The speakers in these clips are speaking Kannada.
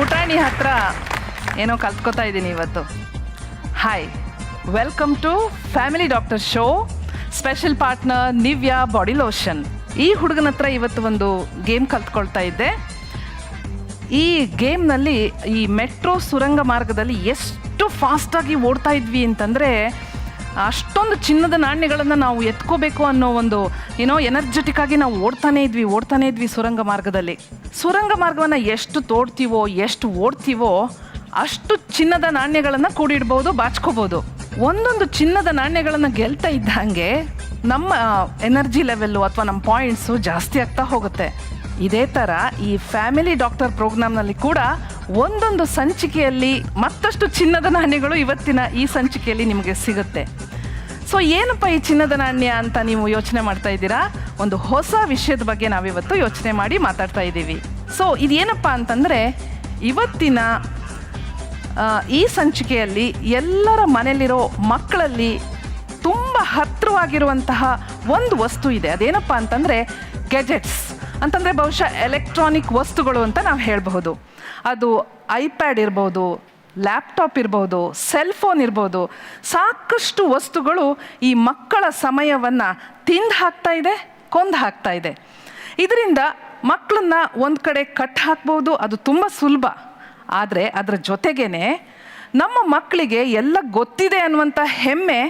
ಪುಟಾಣಿ ಹತ್ರ ಏನೋ ಕಲ್ತ್ಕೋತಾ ಇದ್ದೀನಿ ಇವತ್ತು. Hi, welcome to family doctor show. Special partner Nivea body lotion. ಈ ಹುಡುಗನ ಹತ್ರ ಇವತ್ತು ಒಂದು ಗೇಮ್ ಕಲ್ತ್ಕೊಳ್ತಾ ಇದ್ದೆ. ಈ ಗೇಮ್ನಲ್ಲಿ ಈ ಮೆಟ್ರೋ ಸುರಂಗ ಮಾರ್ಗದಲ್ಲಿ ಎಷ್ಟು ಫಾಸ್ಟಾಗಿ ಓಡ್ತಾ ಇದ್ವಿ ಅಂತಂದರೆ, ಅಷ್ಟೊಂದು ಚಿನ್ನದ ನಾಣ್ಯಗಳನ್ನು ನಾವು ಎತ್ಕೋಬೇಕು ಅನ್ನೋ ಒಂದು ಎನರ್ಜೆಟಿಕ್ ಆಗಿ ನಾವು ಓಡ್ತಾನೇ ಇದ್ವಿ ಸುರಂಗ ಮಾರ್ಗದಲ್ಲಿ. ಸುರಂಗ ಮಾರ್ಗವನ್ನು ಎಷ್ಟು ತೋಡ್ತೀವೋ, ಎಷ್ಟು ಓಡ್ತೀವೋ, ಅಷ್ಟು ಚಿನ್ನದ ನಾಣ್ಯಗಳನ್ನು ಕೂಡಿಡ್ಬೋದು, ಬಾಚ್ಕೋಬೋದು. ಒಂದೊಂದು ಚಿನ್ನದ ನಾಣ್ಯಗಳನ್ನು ಗೆಲ್ತಾ ಇದ್ದಂಗೆ ನಮ್ಮ ಎನರ್ಜಿ ಲೆವೆಲ್ಲು ಅಥವಾ ನಮ್ಮ ಪಾಯಿಂಟ್ಸು ಜಾಸ್ತಿ ಆಗ್ತಾ ಹೋಗುತ್ತೆ. ಇದೇ ಥರ ಈ ಫ್ಯಾಮಿಲಿ ಡಾಕ್ಟರ್ ಪ್ರೋಗ್ರಾಮ್ನಲ್ಲಿ ಕೂಡ ಒಂದೊಂದು ಸಂಚಿಕೆಯಲ್ಲಿ ಮತ್ತಷ್ಟು ಚಿನ್ನದ ನಾಣ್ಯಗಳು ಇವತ್ತಿನ ಈ ಸಂಚಿಕೆಯಲ್ಲಿ ನಿಮಗೆ ಸಿಗುತ್ತೆ. ಸೊ ಏನಪ್ಪ ಈ ಚಿನ್ನದ ನಾಣ್ಯ ಅಂತ ನೀವು ಯೋಚನೆ ಮಾಡ್ತಾ ಇದ್ದೀರಾ? ಒಂದು ಹೊಸ ವಿಷಯದ ಬಗ್ಗೆ ನಾವಿವತ್ತು ಯೋಚನೆ ಮಾಡಿ ಮಾತಾಡ್ತಾ ಇದ್ದೀವಿ. ಸೊ ಇದೇನಪ್ಪ ಅಂತಂದರೆ, ಇವತ್ತಿನ ಈ ಸಂಚಿಕೆಯಲ್ಲಿ ಎಲ್ಲರ ಮನೆಯಲ್ಲಿರೋ ಮಕ್ಕಳಲ್ಲಿ ತುಂಬ ಹತ್ತಿರವಾಗಿರುವಂತಹ ಒಂದು ವಸ್ತು ಇದೆ. ಅದೇನಪ್ಪ ಅಂತಂದರೆ ಗ್ಯಾಜೆಟ್ಸ್ ಅಂತಂದರೆ ಬಹುಶಃ ಎಲೆಕ್ಟ್ರಾನಿಕ್ ವಸ್ತುಗಳು ಅಂತ ನಾವು ಹೇಳಬಹುದು. ಅದು ಐಪ್ಯಾಡ್ ಇರ್ಬೋದು, ಲ್ಯಾಪ್ಟಾಪ್ ಇರ್ಬೋದು, ಸೆಲ್ ಫೋನ್ ಇರ್ಬೋದು. ಸಾಕಷ್ಟು ವಸ್ತುಗಳು ಈ ಮಕ್ಕಳ ಸಮಯವನ್ನು ತಿಂದು ಹಾಕ್ತಾ ಇದೆ, ಕೊಂದು ಹಾಕ್ತಾ ಇದೆ. ಇದರಿಂದ ಮಕ್ಕಳನ್ನ ಒಂದು ಕಡೆ ಕಟ್ ಹಾಕ್ಬೋದು, ಅದು ತುಂಬ ಸುಲಭ. ಆದರೆ ಅದರ ಜೊತೆಗೇ ನಮ್ಮ ಮಕ್ಕಳಿಗೆ ಎಲ್ಲ ಗೊತ್ತಿದೆ ಅನ್ನುವಂಥ ಹೆಮ್ಮೆ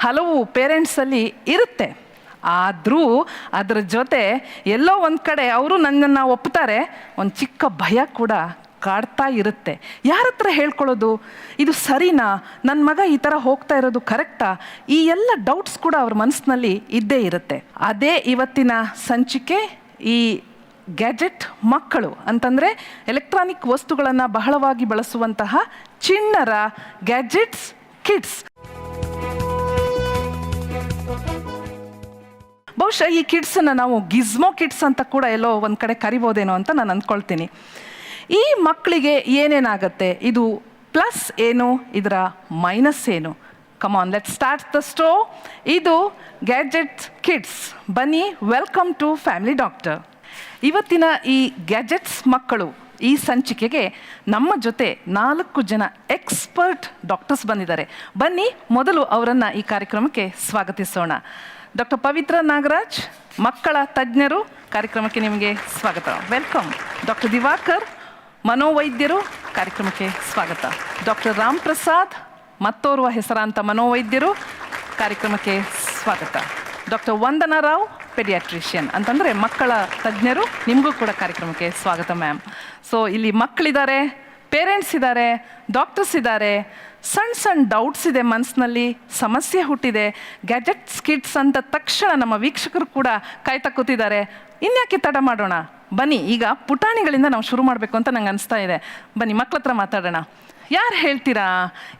ಹಲವು ಪೇರೆಂಟ್ಸಲ್ಲಿ ಇರುತ್ತೆ. ಆದರೂ ಅದರ ಜೊತೆ ಎಲ್ಲೋ ಒಂದು ಕಡೆ ಅವರು ನನ್ನನ್ನು ಒಪ್ತಾರೆ, ಒಂದು ಚಿಕ್ಕ ಭಯ ಕೂಡ ಕಾಡ್ತಾ ಇರುತ್ತೆ. ಯಾರ ಹತ್ರ ಹೇಳ್ಕೊಳ್ಳೋದು? ಇದು ಸರಿನಾ? ನನ್ನ ಮಗ ಈ ಥರ ಹೋಗ್ತಾ ಇರೋದು ಕರೆಕ್ಟಾ? ಈ ಎಲ್ಲ ಡೌಟ್ಸ್ ಕೂಡ ಅವ್ರ ಮನಸ್ಸಿನಲ್ಲಿ ಇದ್ದೇ ಇರುತ್ತೆ. ಅದೇ ಇವತ್ತಿನ ಸಂಚಿಕೆ. ಈ ಗ್ಯಾಜೆಟ್ ಮಕ್ಕಳು ಅಂತಂದರೆ ಎಲೆಕ್ಟ್ರಾನಿಕ್ ವಸ್ತುಗಳನ್ನು ಬಹಳವಾಗಿ ಬಳಸುವಂತಹ ಚಿಣ್ಣರ ಗ್ಯಾಜೆಟ್ಸ್ ಕಿಡ್ಸ್. ಬಹುಶಃ ಈ ಕಿಡ್ಸನ್ನು ನಾವು ಗಿಜ್ಮೋ ಕಿಡ್ಸ್ ಅಂತ ಕೂಡ ಎಲ್ಲೋ ಒಂದು ಕಡೆ ಕರಿಬೋದೇನೋ ಅಂತ ನಾನು ಅಂದ್ಕೊಳ್ತೀನಿ. ಈ ಮಕ್ಕಳಿಗೆ ಏನೇನಾಗುತ್ತೆ? ಇದು ಪ್ಲಸ್ ಏನು, ಇದರ ಮೈನಸ್ ಏನು? ಕಮಾನ್, ಲೆಟ್ ಸ್ಟಾರ್ಟ್ ದ ಸ್ಟೋ. ಇದು ಗ್ಯಾಜೆಟ್ ಕಿಡ್ಸ್. ಬನ್ನಿ, ವೆಲ್ಕಮ್ ಟು ಫ್ಯಾಮಿಲಿ ಡಾಕ್ಟರ್. ಇವತ್ತಿನ ಈ ಗ್ಯಾಜೆಟ್ಸ್ ಮಕ್ಕಳು ಈ ಸಂಚಿಕೆಗೆ ನಮ್ಮ ಜೊತೆ 4 ಜನ ಎಕ್ಸ್ಪರ್ಟ್ ಡಾಕ್ಟರ್ಸ್ ಬಂದಿದ್ದಾರೆ. ಬನ್ನಿ, ಮೊದಲು ಅವರನ್ನು ಈ ಕಾರ್ಯಕ್ರಮಕ್ಕೆ ಸ್ವಾಗತಿಸೋಣ. ಡಾಕ್ಟರ್ ಪವಿತ್ರ ನಾಗರಾಜ್, ಮಕ್ಕಳ ತಜ್ಞರು, ಕಾರ್ಯಕ್ರಮಕ್ಕೆ ನಿಮಗೆ ಸ್ವಾಗತ. ವೆಲ್ಕಮ್. ಡಾಕ್ಟರ್ ದಿವಾಕರ್, ಮನೋವೈದ್ಯರು, ಕಾರ್ಯಕ್ರಮಕ್ಕೆ ಸ್ವಾಗತ. ಡಾಕ್ಟರ್ ರಾಮ್ ಪ್ರಸಾದ್, ಮತ್ತೋರ್ವ ಹೆಸರಾಂತ ಮನೋವೈದ್ಯರು, ಕಾರ್ಯಕ್ರಮಕ್ಕೆ ಸ್ವಾಗತ. ಡಾಕ್ಟರ್ ವಂದನಾ ರಾವ್, ಪೆಡಿಯಾಟ್ರಿಷಿಯನ್ ಅಂತಂದರೆ ಮಕ್ಕಳ ತಜ್ಞರು, ನಿಮಗೂ ಕೂಡ ಕಾರ್ಯಕ್ರಮಕ್ಕೆ ಸ್ವಾಗತ ಮ್ಯಾಮ್. ಸೊ ಇಲ್ಲಿ ಮಕ್ಕಳಿದ್ದಾರೆ, ಪೇರೆಂಟ್ಸ್ ಇದ್ದಾರೆ, ಡಾಕ್ಟರ್ಸ್ ಇದ್ದಾರೆ. ಸಣ್ಣ ಡೌಟ್ಸ್ ಇದೆ ಮನಸ್ಸಿನಲ್ಲಿ, ಸಮಸ್ಯೆ ಹುಟ್ಟಿದೆ. ಗ್ಯಾಜೆಟ್ಸ್ ಕಿಡ್ಸ್ ಅಂತ ತಕ್ಷಣ ನಮ್ಮ ವೀಕ್ಷಕರು ಕೂಡ ಕಾಯ್ತಾ ಕೂತಿದ್ದಾರೆ. ಇನ್ಯಾಕೆ ತಡ ಮಾಡೋಣ, ಬನ್ನಿ ಈಗ ಪುಟಾಣಿಗಳಿಂದ ನಾವು ಶುರು ಮಾಡಬೇಕು ಅಂತ ನಂಗೆ ಅನಿಸ್ತಾ ಇದೆ. ಬನ್ನಿ ಮಕ್ಕಳ ಹತ್ರ ಮಾತಾಡೋಣ. ಯಾರು ಹೇಳ್ತೀರಾ,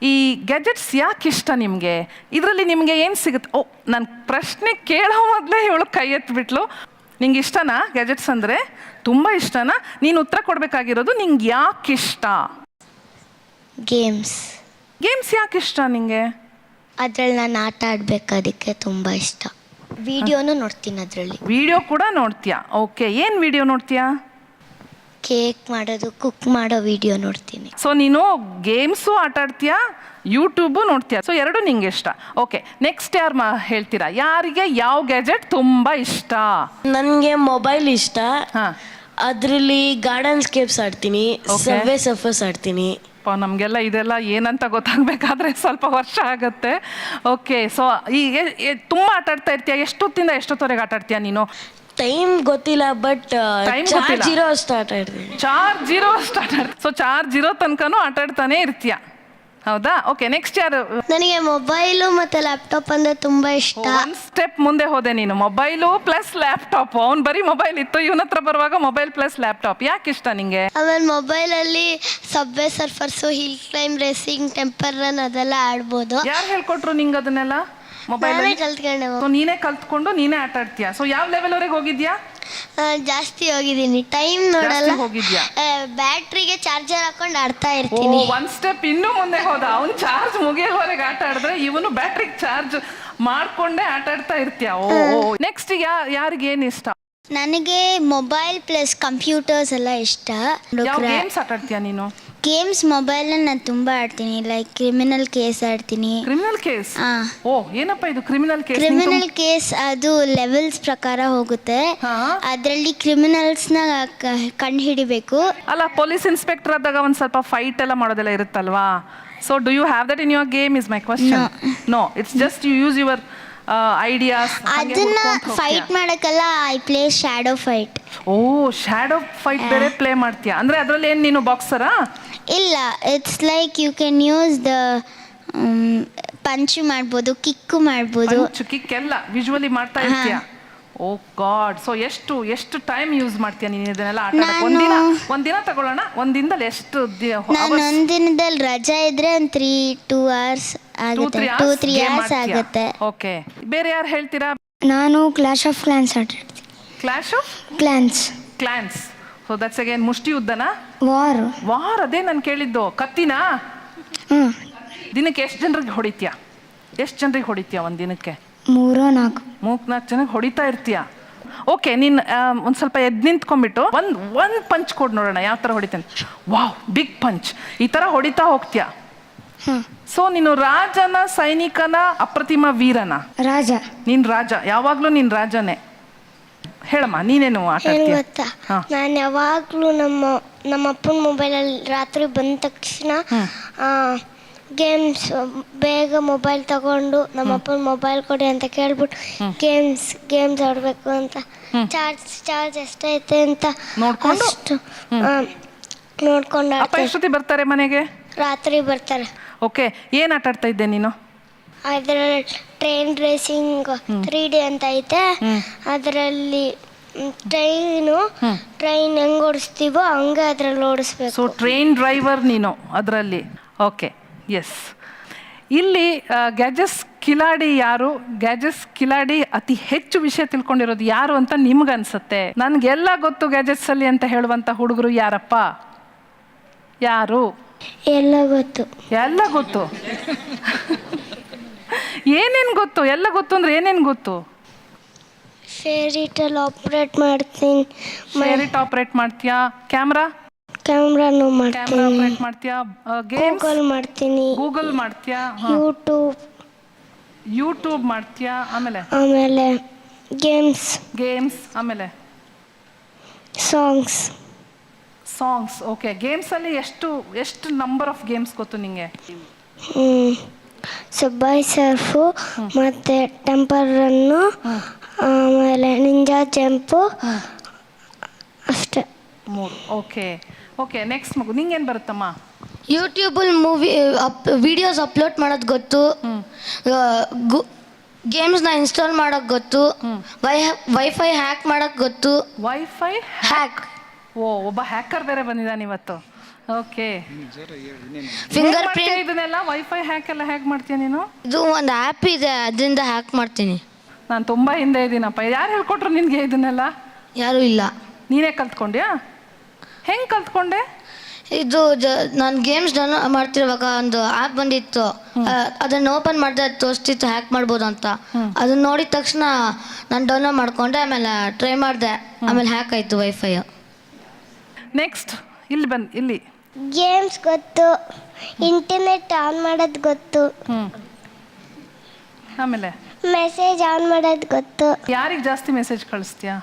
ಈ ಗ್ಯಾಜೆಟ್ಸ್ ಯಾಕೆ ಇಷ್ಟ ನಿಮಗೆ? ಇದರಲ್ಲಿ ನಿಮಗೆ ಏನು ಸಿಗುತ್ತೆ? ಓ, ನನ್ನ ಪ್ರಶ್ನೆ ಕೇಳೋ ಮೊದಲೇ ಇವಳು ಕೈ ಎತ್ತಿಬಿಟ್ಲು. ನಿಂಗೆ ಇಷ್ಟನಾ ಗ್ಯಾಜೆಟ್ಸ್ ಅಂದರೆ? ತುಂಬ ಇಷ್ಟನಾ? ನೀನು ಉತ್ತರ ಕೊಡಬೇಕಾಗಿರೋದು ನಿಂಗೆ ಯಾಕೆ ಇಷ್ಟ. ಗೇಮ್ಸ್ ಯಾಕೆ ಇಷ್ಟ ನಿಂಗೆ? ಅದ್ರಲ್ಲಿ ನಾನು ಆಟ ಆಡ್ಬೇಕು, ಅದಕ್ಕೆ ತುಂಬ ಇಷ್ಟ. ವಿಡಿಯೋನು ನೋಡ್ತೀನಿ, ಅದರಲ್ಲಿ ವಿಡಿಯೋ ಕೂಡ ನೋಡ್ತೀಯಾ? ಓಕೆ, ಏನು ವಿಡಿಯೋ ನೋಡ್ತೀಯಾ? ಕೇಕ್ ಮಾಡೋದು, ಕುಕ್ ಮಾಡೋ ವಿಡಿಯೋ ನೋಡ್ತೀನಿ. ಸೊ ನೀನು ಗೇಮ್ಸು ಆಟ ಆಡ್ತೀಯಾ, ಯೂಟ್ಯೂಬು ನೋಡ್ತೀಯಾ? ಸೊ ಎರಡು ನಿಂಗೆ ಇಷ್ಟ. ಓಕೆ, ನೆಕ್ಸ್ಟ್ ಯಾರು ಹೇಳ್ತೀರಾ? ಯಾರಿಗೆ ಯಾವ ಗ್ಯಾಜೆಟ್ ತುಂಬ ಇಷ್ಟ? ನನಗೆ ಮೊಬೈಲ್ ಇಷ್ಟ. ಹಾಂ, ಅದರಲ್ಲಿ ಗಾರ್ಡನ್ ಸ್ಕೇಪ್ಸ್ ಆಡ್ತೀನಿ, ಸಬ್ವೆ ಸರ್ಫರ್ಸ್ ಆಡ್ತೀನಿ. ನಮಗೆಲ್ಲ ಇದೆಲ್ಲ ಏನಂತ ಗೊತ್ತಾಗಬೇಕಾದ್ರೆ ಸ್ವಲ್ಪ ವರ್ಷ ಆಗುತ್ತೆ. ಓಕೆ, ಸೊ ಈಗ ತುಂಬ ಆಟ ಆಡ್ತಾ ಇರ್ತೀಯ. ಎಷ್ಟೊತ್ತಿಂದ ಎಷ್ಟೊತ್ತವರೆಗೆ ಆಟ ಆಡ್ತೀಯ ನೀನು? ಟೈಮ್ ಗೊತ್ತಿಲ್ಲ, ಬಟ್ ಚಾರ್ಜ್ ಇರೋ ಅಷ್ಟು ಆಟ ಆಡ್ತೀನಿ. ಚಾರ್ಜ್ ಇರೋ ಅಷ್ಟು ಆಟ ಆಡ್ತೀನಿ. ಸೊ ಚಾರ್ಜ್ ಇರೋ ತನಕನೂ ಆಟ ಆಡ್ತಾನೆ ಇರ್ತೀಯ, ಹೌದಾ? ಓಕೆ, ನೆಕ್ಸ್ಟ್ ಯಾರು? ನನಗೆ ಮೊಬೈಲು ಮತ್ತು ಲ್ಯಾಪ್ಟಾಪ್ ಅಂದರೆ ತುಂಬ ಇಷ್ಟ. ಒಂದು ಸ್ಟೆಪ್ ಮುಂದೆ ಹೋದೆ ನೀನು. Mobile plus laptop. ಅವ್ನು ಬರೀ ಮೊಬೈಲ್ ಇತ್ತು, ಇವನ ಹತ್ರ ಬರುವಾಗ ಮೊಬೈಲ್ ಪ್ಲಸ್ ಲ್ಯಾಪ್ಟಾಪ್. ಯಾಕೆ ಇಷ್ಟ ನಿಂಗೆ? ಆಮೇಲೆ ಮೊಬೈಲಲ್ಲಿ subway surfers, hill climb, racing, temple run ಅದೆಲ್ಲ ಆಡ್ಬೋದು. ಯಾರು ಹೇಳ್ಕೊಟ್ರು ನಿಂಗೆ ಅದನ್ನೆಲ್ಲ? ಮೊಬೈಲ್ ನೀನೇ ಕಲ್ತ್ಕೊಂಡು ನೀನೇ ಆಟ ಆಡ್ತೀಯಾ? ಸೊ ಯಾವ ಲೆವೆಲ್ವರೆಗೆ ಹೋಗಿದ್ಯಾ? ಜಾಸ್ತಿ ಹೋಗಿದ್ದೀನಿ, ಟೈಮ್ ನೋಡಲ್ಲ. ಹೋಗಿದ್ಯಾ? ಬ್ಯಾಟ್ರಿಗೆ ಚಾರ್ಜರ್ ಹಾಕೊಂಡು ಆಡ್ತಾ ಇರ್ತೀನಿ. ಒಂದ್ ಸ್ಟೆಪ್ ಇನ್ನೂ ಮುಂದೆ ಹೋದ. ಅವ್ನು ಚಾರ್ಜ್ ಮುಗಿಯೋವರೆಗೆ ಆಟ ಆಡಿದ್ರೆ ಇವನು ಬ್ಯಾಟ್ರಿಗೆ ಚಾರ್ಜ್ ಮಾಡ್ಕೊಂಡೇ ಆಟ ಆಡ್ತಾ ಇರ್ತೀಯ. ಓ, ನೆಕ್ಸ್ಟ್ ಯಾರಿಗೆ ಏನು ಇಷ್ಟ? ನನಗೆ ಮೊಬೈಲ್ ಪ್ಲಸ್ ಕಂಪ್ಯೂಟರ್ಸ್ ಎಲ್ಲ ಇಷ್ಟ. ಯಾವ ಗೇಮ್ಸ್ ಆಟ ಆಡ್ತೀಯಾ ನೀನು? ಗೇಮ್ಸ್ ಮೊಬೈಲಲ್ಲಿ ನಾನು ತುಂಬ ಆಡ್ತೀನಿ. ಲೈಕ್ ಕ್ರಿಮಿನಲ್ ಕೇಸ್ ಆಡ್ತೀನಿ. Criminal case? ಹಾಂ. ಓ, ಏನಪ್ಪ ಇದು ಕ್ರಿಮಿನಲ್ ಕೇಸ್? ಕ್ರಿಮಿನಲ್ ಕೇಸ್ ಅದು ಲೆವೆಲ್ಸ್ ಪ್ರಕಾರ ಹೋಗುತ್ತೆ. ಅದರಲ್ಲಿ ಕ್ರಿಮಿನಲ್ಸ್ನ ಕಂಡು ಹಿಡಿಬೇಕು. ಅಲ್ಲ, ಪೊಲೀಸ್ ಇನ್ಸ್ಪೆಕ್ಟರ್ ಆದಾಗ ಒಂದು ಸ್ವಲ್ಪ ಫೈಟ್ ಎಲ್ಲ ಮಾಡೋದೆಲ್ಲ ಇರುತ್ತಲ್ವಾ? So do you have that in your game is my question. No, it's just you use your ideas. ಅದನ್ನ ಫೈಟ್ ಮಾಡೋಕ್ಕಲ್ಲ, ಐ ಪ್ಲೇ ಶ್ಯಾಡೋ ಫೈಟ್. ಓ, ಶ್ಯಾಡೋ ಫೈಟ್ ಬೇರೆ ಪ್ಲೇ ಮಾಡ್ತೀಯಾ? ಅಂದ್ರೆ ಅದರಲ್ಲಿ ಏನು ನೀನು ಬಾಕ್ಸರಾ? ಇಲ್ಲ, it's like you can use the punch ಮಾಡ್ಬೋದು, ಕಿಕ್ಕು ಮಾಡ್ಬೋದು. ಕಿಕ್ ಎಲ್ಲ ವಿಜುವಲಿ ಮಾಡ್ತಾ ಇರ್ತೀಯಾ? Oh god. ಸೊ ಎಷ್ಟು ಟೈಮ್ ಯೂಸ್ ಮಾಡ್ತೀಯ ನೀನು ಇದನ್ನೆಲ್ಲ ಆಟ ಆಡಕ್ಕೆ? ಒಂದಿನ ತಗೊಳ್ಳೋಣ. ಒಂದಿನದಲ್ಲಿ ಎಷ್ಟು? ನಾನು ಒಂದಿನದಲ್ಲಿ ರಜಾ ಇದ್ರೆ ಒಂದು 2 hours ಆಗುತ್ತೆ. 2-3 hours ಆಗುತ್ತೆ. ಓಕೆ. ಬೇರೆ ಯಾರು ಹೇಳ್ತೀರಾ? ನಾನು ಕ್ಲಾಶ್ ಆಫ್ ಕ್ಲಾನ್ಸ್ ಆಟಾಡ್ತೀನಿ. Clash of clans. So that's again ಮುಷ್ಟಿ ಯುದ್ಧನಾ? ವಾರ್. ಅದೇ ನಾನು ಕೇಳಿದ್ದು. ಕತ್ತಿನಾ? ದಿನಕ್ಕೆ ಎಷ್ಟು ಜನರಿಗೆ ಹೊಡಿತೀಯಾ? ಒಂದು ದಿನಕ್ಕೆ 3-4 ಜನಕ್ಕೆ ಹೊಡಿತಾ ಇರ್ತೀಯ. ಓಕೆ, ನೀನು ಒಂದು ಸ್ವಲ್ಪ ಎದ್ದು ನಿಂತ್ಕೊಂಡ್ಬಿಟ್ಟು ಒಂದು ಪಂಚ್ ಕೊಡು ನೋಡೋಣ ಯಾವ ಥರ ಹೊಡಿತೇನೆ. Wow, big punch. ಈ ಥರ ಹೊಡಿತಾ ಹೋಗ್ತೀಯ. ಸೊ ನೀನು ರಾಜನ, ಸೈನಿಕನ, ಅಪ್ರತಿಮ ವೀರನ? ರಾಜ. ನೀನು ರಾಜ, ಯಾವಾಗಲೂ ನೀನು ರಾಜನೇ. ಹೇಳಮ್ಮ, ನೀನೇನು ಆಟ ಆಡ್ತೀಯ? ಗೊತ್ತಾ, ನಾನು ಯಾವಾಗಲೂ ನಮ್ಮ ಅಪ್ಪನ ಮೊಬೈಲಲ್ಲಿ ರಾತ್ರಿ ಬಂದ ತಕ್ಷಣ ಗೇಮ್ಸ್ ಬೇಗ ಮೊಬೈಲ್ ತಗೊಂಡು ನಮ್ಮ ಅಪ್ಪನ ಮೊಬೈಲ್ ಕೊಡಿ ಅಂತ ಕೇಳ್ಬಿಟ್ಟು ಗೇಮ್ಸ್ ಆಡಬೇಕು ಅಂತ. ಚಾರ್ಜ್ ಎಷ್ಟೈತೆ ಅಂತ ನೋಡ್ಕೊಂಡು ಅಪ್ಪ ಎಷ್ಟೊತ್ತಿ ಬರ್ತಾರೆ ಮನೆಗೆ? ರಾತ್ರಿ ಬರ್ತಾರೆ. ಓಕೆ, ಏನು ಆಟ ಆಡ್ತಾ ಇದ್ದೆ ನೀನು? ಅದರಲ್ಲಿ ಟ್ರೈನ್ ರೇಸಿಂಗ್ 3D ಅಂತ ಐತೆ. ಅದರಲ್ಲಿ ಟ್ರೈನ್ ಹೆಂಗ್ ಓಡಿಸ್ತೀವೋ ಹಂಗೆ ಅದರಲ್ಲಿ ಓಡಿಸ್ಬೇಕು. ಸೊ ಟ್ರೈನ್ ಡ್ರೈವರ್ ನೀನು ಅದರಲ್ಲಿ. Okay, S. ಇಲ್ಲಿ ಗ್ಯಾಜೆಟ್ಸ್ ಕಿಲಾಡಿ ಯಾರು? ಗ್ಯಾಜೆಟ್ಸ್ ಕಿಲಾಡಿ ಅತಿ ಹೆಚ್ಚು ವಿಷಯ ತಿಳ್ಕೊಂಡಿರೋದು ಯಾರು ಅಂತ ನಿಮ್ಗನ್ಸುತ್ತೆ? ನನಗೆಲ್ಲ ಗೊತ್ತು ಗ್ಯಾಜೆಟ್ಸ್ ಅಲ್ಲಿ ಅಂತ ಹೇಳುವಂಥ ಹುಡುಗರು ಯಾರಪ್ಪ? ಯಾರು? ಎಲ್ಲ ಗೊತ್ತು. ಏನೇನು ಗೊತ್ತು? ಎಲ್ಲ ಗೊತ್ತು ಅಂದ್ರೆ ಏನೇನು ಗೊತ್ತು? ಫೇರಿಟೇಲ್ ಆಪರೇಟ್ ಮಾಡ್ತೀನಿ. ಫೇರಿಟ್ ಆಪರೇಟ್ ಮಾಡ್ತೀಯಾ? ಕ್ಯಾಮ್ರಾನು ಮಾಡ್ತೀನಿ. ಆಪರೇಟ್ ಮಾಡ್ತೀಯಾ? ಗೂಗಲ್ ಮಾಡ್ತೀನಿ. ಗೂಗಲ್ ಮಾಡ್ತೀಯಾ? ಯೂಟ್ಯೂಬ್ ಮಾಡ್ತೀಯಾ? ಆಮೇಲೆ ಗೇಮ್ಸ್ ಆಮೇಲೆ ಸಾಂಗ್ಸ್. ಓಕೆ, ಗೇಮ್ಸಲ್ಲಿ ಎಷ್ಟು ನಂಬರ್ ಆಫ್ ಗೇಮ್ಸ್ ಗೊತ್ತು ನಿಂಗೆ? ಸಬ್ಬಾಯ್ ಸರ್ಫು, ಮತ್ತು ಟೆಂಪಲ್ ರನ್ನು, ಆಮೇಲೆ ನಿಂಜಾ ಜಂಪು, ಅಷ್ಟೇ. 3. ಓಕೆ, ನೆಕ್ಸ್ಟ್ ಮಗು ನಿಂಗೇನು ಬರುತ್ತಮ್ಮ? ಯೂಟ್ಯೂಬಲ್ಲಿ ವಿಡಿಯೋಸ್ ಅಪ್ಲೋಡ್ ಮಾಡೋದು ಗೊತ್ತು. ಗೇಮ್ಸ್ನ ಇನ್ಸ್ಟಾಲ್ ಮಾಡೋಕ್ಕೆ ಗೊತ್ತು. ವೈಫೈ ಹ್ಯಾಕ್ ಮಾಡೋಕ್ಕೆ ಗೊತ್ತು. Wifi hack? ಓ, ಒಬ್ಬ ಹ್ಯಾಕರ್ ಬೇರೆ ಬಂದಿದ್ದಾನೆ ಇವತ್ತು. ಓಕೆ, ಫಿಂಗರ್ ಪ್ರಿಂಟ್ ಇದನ್ನೆಲ್ಲ ವೈಫೈ ಹ್ಯಾಕ್ ಎಲ್ಲ ಹ್ಯಾಕ್ ಮಾಡ್ತೀಯ ನೀನು? ಇದು ಒಂದು ಆ್ಯಪ್ ಇದೆ, ಅದರಿಂದ ಹ್ಯಾಕ್ ಮಾಡ್ತೀನಿ. ನಾನು ತುಂಬ ಹಿಂದೆ ಇದ್ದೀನಪ್ಪ. ಯಾರು ಹೇಳ್ಕೊಟ್ರು ನಿನಗೆ ಇದನ್ನೆಲ್ಲ? ಯಾರೂ ಇಲ್ಲ, ನೀನೇ ಕಲ್ತ್ಕೊಂಡ್ಯಾ? ಹೆಂಗೆ ಕಲ್ತ್ಕೊಂಡೆ? ಇದು ನಾನು ಗೇಮ್ಸ್ ಡೌನ್ಲೋಡ್ ಮಾಡ್ತಿರುವಾಗ ಒಂದು ಆ್ಯಪ್ ಬಂದಿತ್ತು. ಅದನ್ನು ಓಪನ್ ಮಾಡಿದೆ, ಅದು ತೋರಿಸ್ತಿತ್ತು ಹ್ಯಾಕ್ ಮಾಡ್ಬೋದು ಅಂತ. ಅದನ್ನ ನೋಡಿದ ತಕ್ಷಣ ನಾನು ಡೌನ್ಲೋಡ್ ಮಾಡ್ಕೊಂಡೆ, ಆಮೇಲೆ ಟ್ರೈ ಮಾಡಿದೆ, ಆಮೇಲೆ ಹ್ಯಾಕ್ ಆಯಿತು ವೈಫೈ. ನೆಕ್ಸ್ಟ್ ಇಲ್ಲಿ ಗೇಮ್ಸ್ ಗೊತ್ತು, ಇಂಟರ್ನೆಟ್ ಆನ್ ಮಾಡೋದು ಗೊತ್ತು, ಆಮೇಲೆ ಮೆಸೇಜ್ ಆನ್ ಮಾಡೋದು ಗೊತ್ತು. ಯಾರಿಗೆ ಜಾಸ್ತಿ ಮೆಸೇಜ್ ಕಳಿಸ್ತೀಯಾ?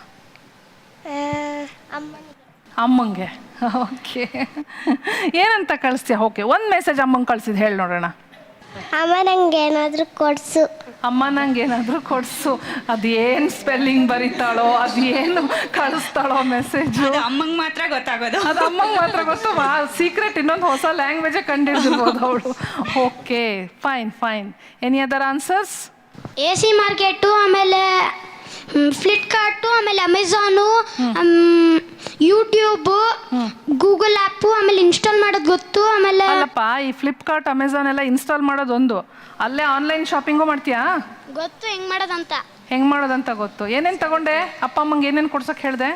ಅಮ್ಮನಿಗೆ. ಓಕೆ, ಏನಂತ ಕಳಿಸ್ತೀಯ? ಓಕೆ, ಒಂದು ಮೆಸೇಜ್ ಅಮ್ಮಂಗೆ ಕಳಿಸಿದ್ದು ಹೇಳಿ ನೋಡೋಣ. ಅಮ್ಮ ನಂಗೆ ಏನಾದರೂ ಕೊಡಿಸು. ಅಮ್ಮ ನಂಗೆ ಏನಾದರೂ ಕೊಡಿಸು. ಅದೇನು ಸ್ಪೆಲ್ಲಿಂಗ್ ಬರೀತಾಳೋ, ಅದೇನು ಕಳಿಸ್ತಾಳೋ ಮೆಸೇಜು, ಅಮ್ಮಂಗೆ ಮಾತ್ರ ಗೊತ್ತಾಗೋದು. ಅದು ಅಮ್ಮಂಗೆ ಮಾತ್ರ ಗೊತ್ತು. ಸೀಕ್ರೆಟ್ ಇನ್ನೊಂದು ಹೊಸ ಲ್ಯಾಂಗ್ವೇಜೇ ಕಂಡಿಡ್ದಿರ್ಬೋದು ಅವಳು. Okay, fine. Any other answers? AC market, ಆಮೇಲೆ ಫ್ಲಿಪ್ಕಾರ್ಟು, ಆಮೇಲೆ ಅಮೆಝಾನು, ಯೂಟ್ಯೂಬು, ಗೂಗಲ್ ಆ್ಯಪು, ಆಮೇಲೆ ಇನ್ಸ್ಟಾಲ್ ಮಾಡೋದು ಗೊತ್ತು. ಆಮೇಲೆ ಅಲ್ಲಪ್ಪ, ಈ ಫ್ಲಿಪ್ಕಾರ್ಟ್ ಅಮೆಝಾನ್ ಎಲ್ಲ ಇನ್ಸ್ಟಾಲ್ ಮಾಡೋದೊಂದು, ಅಲ್ಲೇ ಆನ್ಲೈನ್ ಶಾಪಿಂಗು ಮಾಡ್ತೀಯಾ? ಗೊತ್ತು ಹೆಂಗೆ ಮಾಡೋದಂತ ಗೊತ್ತು. ಏನೇನು ತಗೊಂಡೆ? ಅಪ್ಪ ಅಮ್ಮಂಗೆ ಏನೇನು ಕೊಡ್ಸಕ್ಕೆ ಹೇಳಿದೆ?